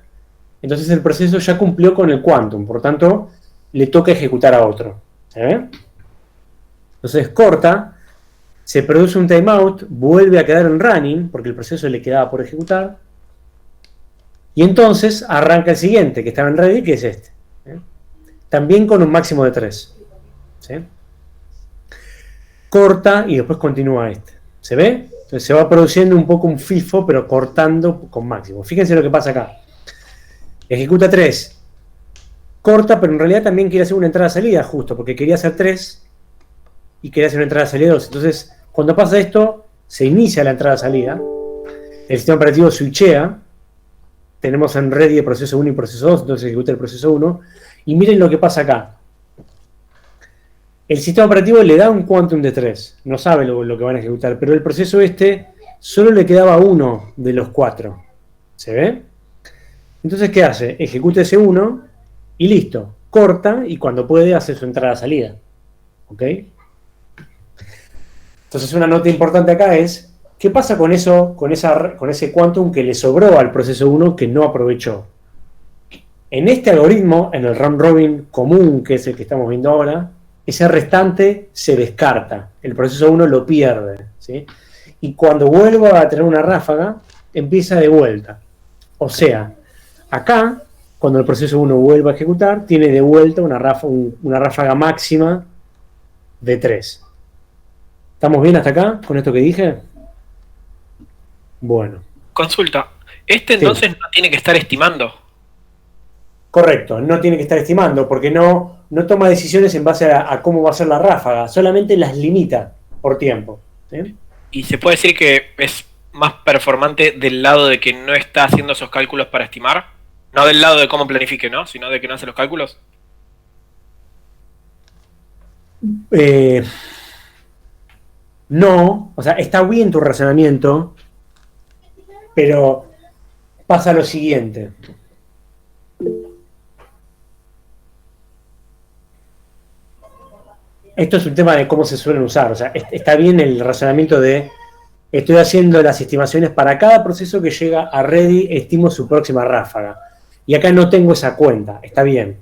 entonces el proceso ya cumplió con el quantum, por tanto, le toca ejecutar a otro. ¿Se ve? Entonces corta, se produce un timeout, vuelve a quedar en running, porque el proceso le quedaba por ejecutar, y entonces arranca el siguiente, que estaba en ready, que es este. También con un máximo de 3. ¿Sí? Corta y después continúa este. ¿Se ve? Entonces se va produciendo un poco un FIFO, pero cortando con máximo. Fíjense lo que pasa acá. Ejecuta 3. Corta, pero en realidad también quiere hacer una entrada-salida justo, porque quería hacer 3 y quería hacer una entrada-salida 2. Entonces, cuando pasa esto, se inicia la entrada-salida. El sistema operativo switchea. Tenemos en ready el proceso 1 y proceso 2, entonces ejecuta el proceso 1. Y miren lo que pasa acá. El sistema operativo le da un quantum de 3, no sabe lo que van a ejecutar, pero el proceso este solo le quedaba 1 de los 4. ¿Se ve? Entonces, ¿qué hace? Ejecuta ese 1 y listo. Corta y cuando puede hace su entrada-salida. ¿Ok? Entonces, una nota importante acá es, ¿qué pasa con eso, con ese quantum que le sobró al proceso 1 que no aprovechó? En este algoritmo, en el round robin común, que es el que estamos viendo ahora, ese restante se descarta, el proceso 1 lo pierde, ¿sí? Y cuando vuelva a tener una ráfaga, empieza de vuelta. O sea, acá, cuando el proceso 1 vuelva a ejecutar, tiene de vuelta una ráfaga máxima de 3. ¿Estamos bien hasta acá con esto que dije? Bueno. Consulta. Entonces no tiene que estar estimando. Correcto, no tiene que estar estimando porque no toma decisiones en base a cómo va a ser la ráfaga, solamente las limita por tiempo, ¿sí? Y se puede decir que es más performante del lado de que no está haciendo esos cálculos para estimar, no del lado de cómo planifique, ¿no? Sino de que no hace los cálculos. No, o sea, está bien tu razonamiento, pero pasa lo siguiente. Esto es un tema de cómo se suelen usar, o sea, está bien el razonamiento de estoy haciendo las estimaciones para cada proceso que llega a ready, estimo su próxima ráfaga. Y acá no tengo esa cuenta, está bien.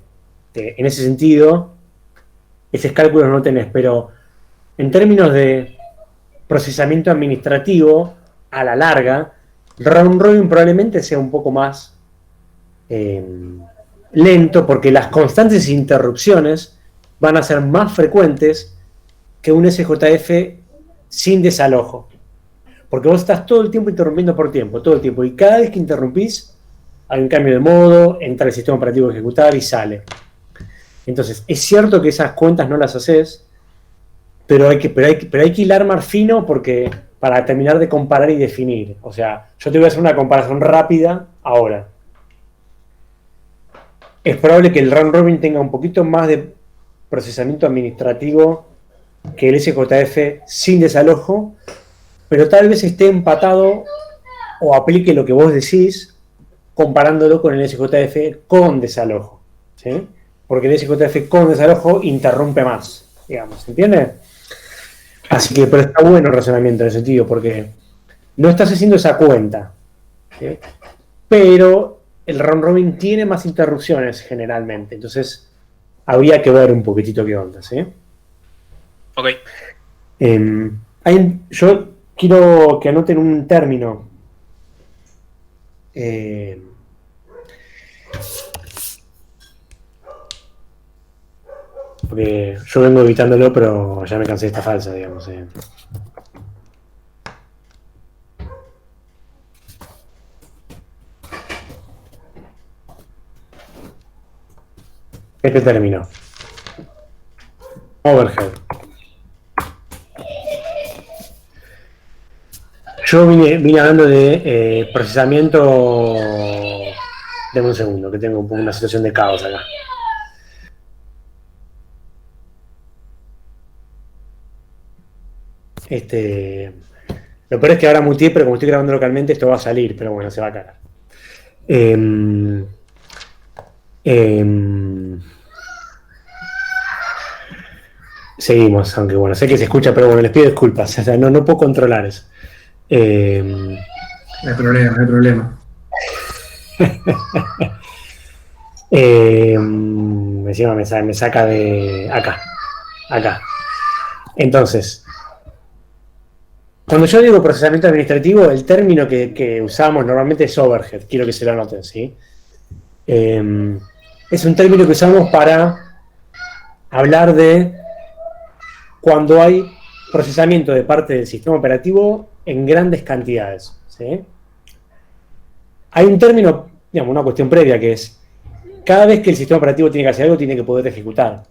En ese sentido, esos cálculos no tenés, pero en términos de procesamiento administrativo, a la larga, round robin probablemente sea un poco más lento, porque las constantes interrupciones van a ser más frecuentes que un SJF sin desalojo. Porque vos estás todo el tiempo interrumpiendo por tiempo, todo el tiempo. Y cada vez que interrumpís, hay un cambio de modo, entra el sistema operativo a ejecutar y sale. Entonces, es cierto que esas cuentas no las haces, pero hay que hilar más fino porque para terminar de comparar y definir. O sea, yo te voy a hacer una comparación rápida ahora. Es probable que el round robin tenga un poquito más de procesamiento administrativo que el SJF sin desalojo, pero tal vez esté empatado o aplique lo que vos decís comparándolo con el SJF con desalojo, ¿sí? Porque el SJF con desalojo interrumpe más, digamos, ¿entiendes? Así que, pero está bueno el razonamiento en ese sentido, porque no estás haciendo esa cuenta, ¿sí? Pero el round robin tiene más interrupciones generalmente, entonces habría que ver un poquitito qué onda, ¿sí? Ok. Yo quiero que anoten un término. Porque yo vengo evitándolo, pero ya me cansé de esta falsa, digamos. Este término. Overhead. Yo vine hablando de procesamiento. Deme un segundo, que tengo una situación de caos acá. Lo peor es que ahora muteé, pero como estoy grabando localmente, esto va a salir, pero bueno, se va a caer. Seguimos, aunque bueno, sé que se escucha, pero bueno, les pido disculpas. O sea, no puedo controlar eso. No hay problema, no hay problema. Encima me saca de acá. Entonces, cuando yo digo procesamiento administrativo, el término que usamos normalmente es overhead. Quiero que se lo anoten, ¿sí? Es un término que usamos para hablar de cuando hay procesamiento de parte del sistema operativo en grandes cantidades, ¿sí? Hay un término, digamos, una cuestión previa que es cada vez que el sistema operativo tiene que hacer algo, tiene que poder ejecutar.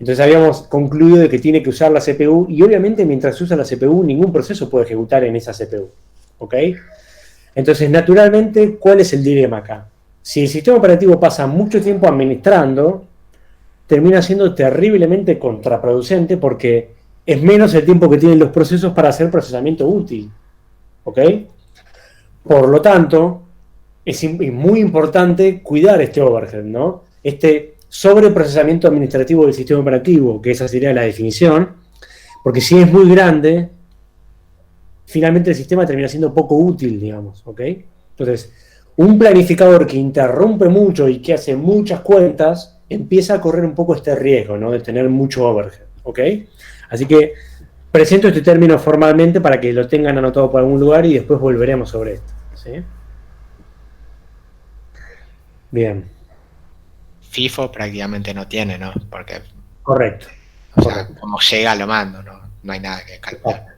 Entonces habíamos concluido de que tiene que usar la CPU y obviamente mientras usa la CPU ningún proceso puede ejecutar en esa CPU, ¿ok? Entonces naturalmente, ¿cuál es el dilema acá? Si el sistema operativo pasa mucho tiempo administrando, termina siendo terriblemente contraproducente porque es menos el tiempo que tienen los procesos para hacer procesamiento útil, ¿ok? Por lo tanto, es muy importante cuidar este overhead, ¿no? Este sobreprocesamiento administrativo del sistema operativo, que esa sería la definición, porque si es muy grande, finalmente el sistema termina siendo poco útil, digamos, ¿ok? Entonces, un planificador que interrumpe mucho y que hace muchas cuentas, empieza a correr un poco este riesgo, ¿no? De tener mucho overhead, ¿ok? Así que presento este término formalmente para que lo tengan anotado por algún lugar y después volveremos sobre esto, ¿sí? Bien. FIFO prácticamente no tiene, ¿no? Porque, Correcto. o sea, como llega lo mando, no hay nada que calcular.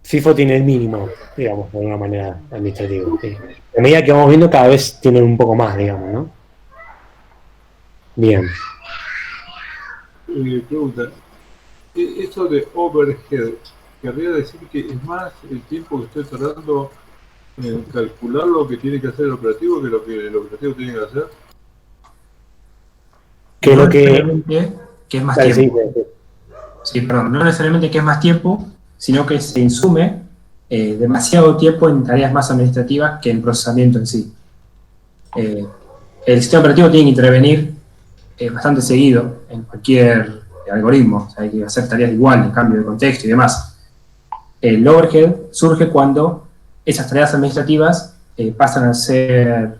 FIFO tiene el mínimo, digamos, de alguna manera administrativa. Sí. A medida que vamos viendo, cada vez tienen un poco más, digamos, ¿no? Bien. Pregunta, eso de overhead, querría decir que es más el tiempo que estoy tardando en calcular lo que tiene que hacer el operativo que lo que el operativo tiene que hacer. Que no lo que... necesariamente que es más Dale, tiempo. sí. Sí, perdón, no necesariamente que es más tiempo, sino que se insume demasiado tiempo en tareas más administrativas que en procesamiento en sí. El sistema operativo tiene que intervenir bastante seguido en cualquier algoritmo, o sea, hay que hacer tareas igual, en cambio de contexto y demás. El overhead surge cuando esas tareas administrativas pasan a ser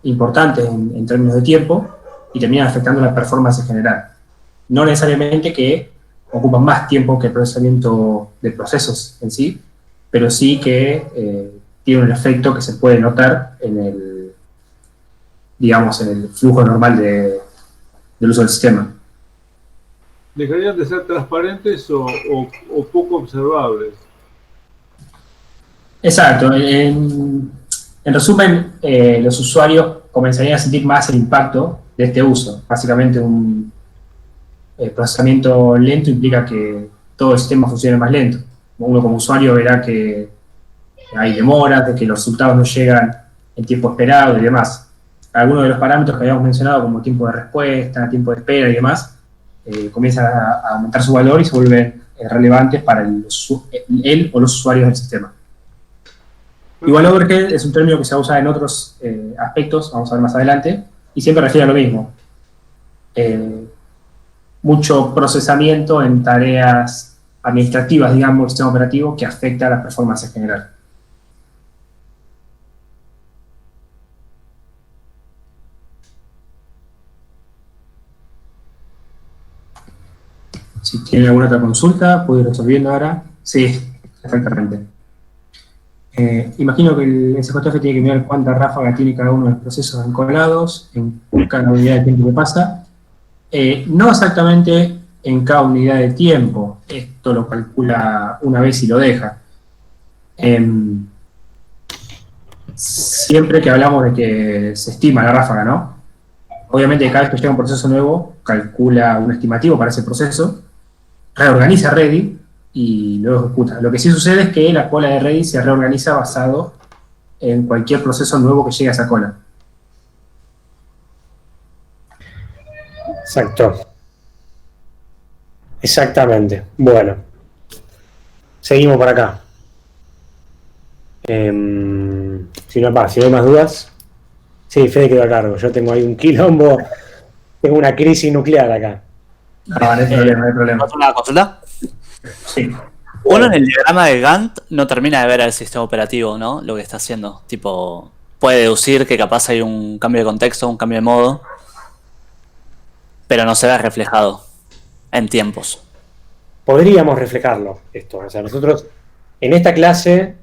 importantes en términos de tiempo y terminan afectando la performance en general. No necesariamente que ocupan más tiempo que el procesamiento de procesos en sí, pero sí que tiene un efecto que se puede notar en el, digamos, en el flujo normal del uso del sistema. ¿Dejarían de ser transparentes o poco observables? Exacto. En resumen, los usuarios comenzarían a sentir más el impacto de este uso. Básicamente, un procesamiento lento implica que todo el sistema funcione más lento. Uno como usuario verá que hay demoras, de que los resultados no llegan en tiempo esperado y demás. Algunos de los parámetros que habíamos mencionado, como tiempo de respuesta, tiempo de espera y demás, comienzan a aumentar su valor y se vuelven relevantes para él o los usuarios del sistema. Igual overhead es un término que se usa en otros aspectos, vamos a ver más adelante, y siempre refiere a lo mismo. Mucho procesamiento en tareas administrativas, digamos, del sistema operativo que afecta a la performance en general. Si tienen alguna otra consulta, puedo ir resolviendo ahora. Sí, perfectamente. Imagino que el SJF tiene que mirar cuánta ráfaga tiene cada uno de los procesos encolados en cada unidad de tiempo que pasa. No exactamente en cada unidad de tiempo. Esto lo calcula una vez y lo deja. Siempre que hablamos de que se estima la ráfaga, ¿no? Obviamente cada vez que llega un proceso nuevo, calcula un estimativo para ese proceso, reorganiza Redis y luego ejecuta. Lo que sí sucede es que la cola de Redis se reorganiza basado en cualquier proceso nuevo que llegue a esa cola. Exacto. Exactamente. Bueno. Seguimos por acá. Si no hay más dudas. Sí, Fede quedó a cargo. Yo tengo ahí un quilombo. Tengo una crisis nuclear acá. No hay problema, no hay problema. ¿Una consulta? Sí. Uno en el diagrama de Gantt no termina de ver al sistema operativo, ¿no? Lo que está haciendo. Tipo, puede deducir que capaz hay un cambio de contexto, un cambio de modo, pero no se ve reflejado en tiempos. Podríamos reflejarlo esto. O sea, nosotros en esta clase,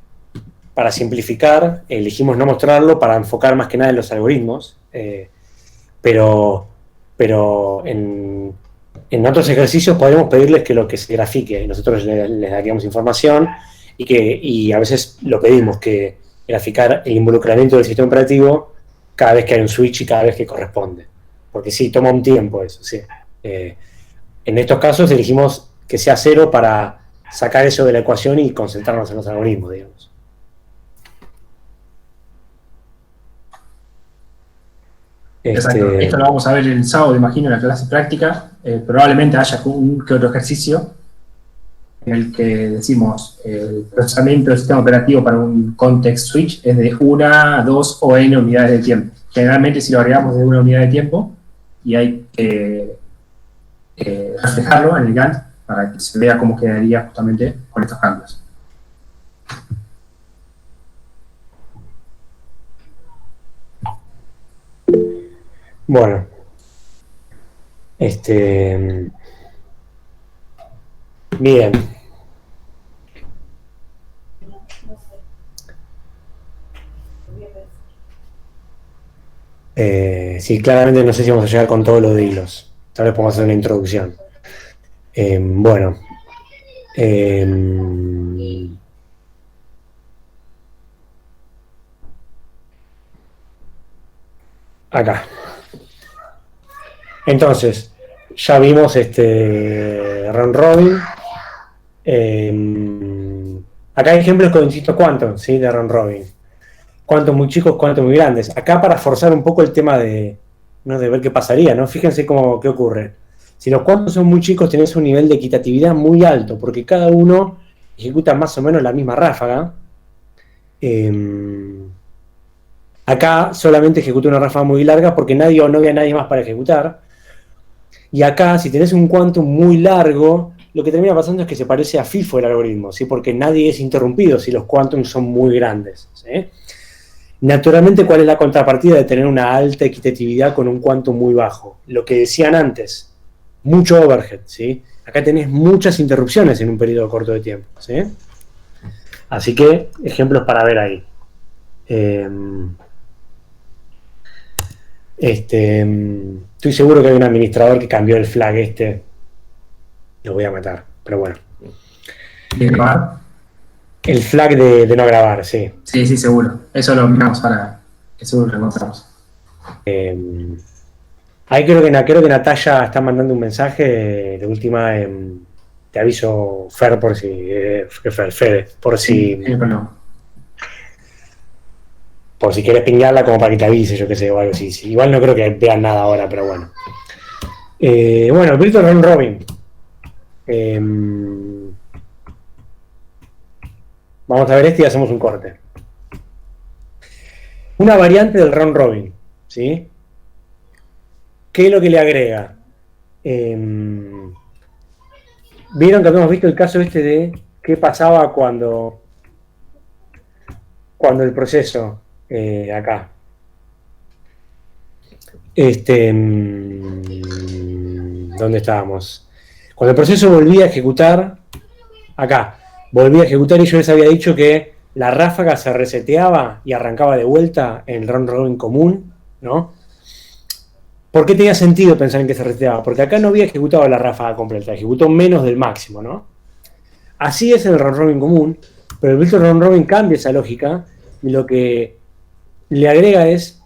para simplificar, elegimos no mostrarlo para enfocar más que nada en los algoritmos, pero en otros ejercicios podemos pedirles que lo que se grafique, y nosotros les daríamos información y a veces lo pedimos, que graficar el involucramiento del sistema operativo cada vez que hay un switch y cada vez que corresponde. Porque sí, toma un tiempo eso, sí. En estos casos elegimos que sea 0 para sacar eso de la ecuación y concentrarnos en los algoritmos, digamos. Exacto. Esto lo vamos a ver el sábado, imagino, en la clase práctica. Probablemente haya un que otro ejercicio en el que decimos el procesamiento del sistema operativo para un context switch es de 1, 2 o n unidades de tiempo. Generalmente si lo agregamos de una unidad de tiempo y hay que reflejarlo en el Gantt para que se vea cómo quedaría justamente con estos cambios. Bueno. Bien. Sí, claramente no sé si vamos a llegar con todo lo de hilos. Tal vez podemos hacer una introducción. Bueno. Acá. Entonces, ya vimos round robin. Acá hay ejemplos con distintos quantum, ¿sí? De round robin. Quantum muy chicos, quantum muy grandes. Acá para forzar un poco el tema de ver qué pasaría, ¿no? Fíjense qué ocurre. Si los quantum son muy chicos, tenés un nivel de equitatividad muy alto, porque cada uno ejecuta más o menos la misma ráfaga. Acá solamente ejecuta una ráfaga muy larga porque no había nadie más para ejecutar. Y acá, si tenés un quantum muy largo, lo que termina pasando es que se parece a FIFO el algoritmo, ¿sí? Porque nadie es interrumpido si los quantums son muy grandes, ¿sí? Naturalmente, ¿cuál es la contrapartida de tener una alta equitatividad con un quantum muy bajo? Lo que decían antes, mucho overhead, ¿sí? Acá tenés muchas interrupciones en un periodo corto de tiempo, ¿sí? Así que, ejemplos para ver ahí. Estoy seguro que hay un administrador que cambió el flag lo voy a matar, pero bueno. ¿De grabar? El flag de no grabar, sí. Sí, seguro. Eso lo miramos para que seguro lo encontramos. Ahí creo que Natalia está mandando un mensaje. De última, te aviso, Fer, por si. Fede, por si. Por si quieres pingarla, como para que te avise, yo qué sé, o algo así. Igual no creo que vean nada ahora, pero bueno. Bueno, Virtual Round Robin. Vamos a ver y hacemos un corte. Una variante del round robin, ¿sí? ¿Qué es lo que le agrega? Vieron que habíamos visto el caso de qué pasaba cuando el proceso acá. ¿Dónde estábamos? Cuando el proceso volvía a ejecutar, acá, volvía a ejecutar y yo les había dicho que la ráfaga se reseteaba y arrancaba de vuelta en el round robin común, ¿no? ¿Por qué tenía sentido pensar en que se reseteaba? Porque acá no había ejecutado la ráfaga completa, ejecutó menos del máximo, ¿no? Así es en el round robin común, pero el virtual round robin cambia esa lógica y lo que le agrega es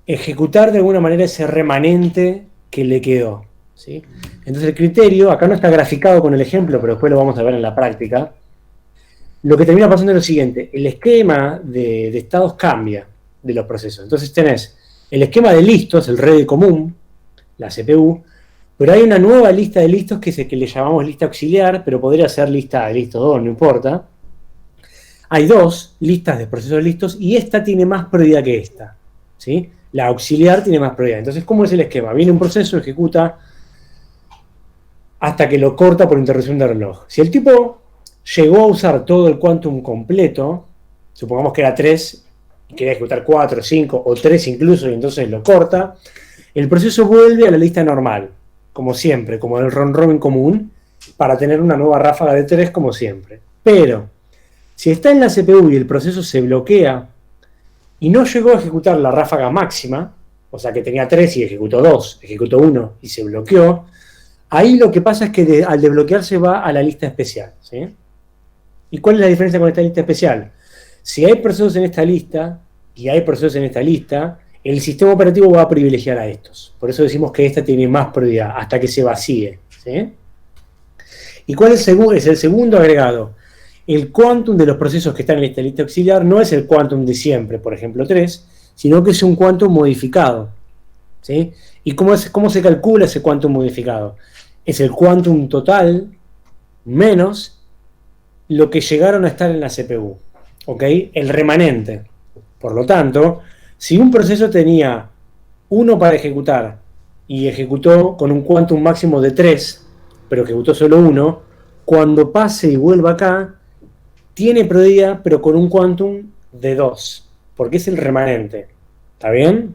ejecutar de alguna manera ese remanente que le quedó, ¿sí? Entonces el criterio, acá no está graficado con el ejemplo, pero después lo vamos a ver en la práctica. Lo que termina pasando es lo siguiente: el esquema de estados cambia de los procesos. Entonces tenés el esquema de listos, el ready común, la CPU, pero hay una nueva lista de listos que es el que le llamamos lista auxiliar, pero podría ser lista de listos 2, no importa. Hay dos listas de procesos listos y esta tiene más prioridad que esta, ¿sí? La auxiliar tiene más prioridad. Entonces, ¿cómo es el esquema? Viene un proceso, ejecuta hasta que lo corta por interrupción de reloj. Si el tipo llegó a usar todo el quantum completo, supongamos que era 3 y quería ejecutar 4, 5 o 3 incluso, y entonces lo corta, el proceso vuelve a la lista normal, como siempre, como en el round robin común, para tener una nueva ráfaga de 3 como siempre. Pero si está en la CPU y el proceso se bloquea y no llegó a ejecutar la ráfaga máxima, o sea que tenía 3 y ejecutó 2, ejecutó 1 y se bloqueó, ahí lo que pasa es que al desbloquearse va a la lista especial, ¿sí? ¿Y cuál es la diferencia con esta lista especial? Si hay procesos en esta lista y hay procesos en esta lista, el sistema operativo va a privilegiar a estos. Por eso decimos que esta tiene más prioridad hasta que se vacíe, ¿sí? ¿Y cuál es el segundo agregado? El quantum de los procesos que están en esta lista auxiliar no es el quantum de siempre, por ejemplo 3, sino que es un quantum modificado, ¿sí? ¿Y cómo se calcula ese quantum modificado? Es el quantum total menos lo que llegaron a estar en la CPU, ¿ok? El remanente. Por lo tanto, si un proceso tenía 1 para ejecutar y ejecutó con un quantum máximo de 3, pero ejecutó solo 1, cuando pase y vuelva acá, tiene prioridad, pero con un quantum de 2, porque es el remanente. ¿Está bien?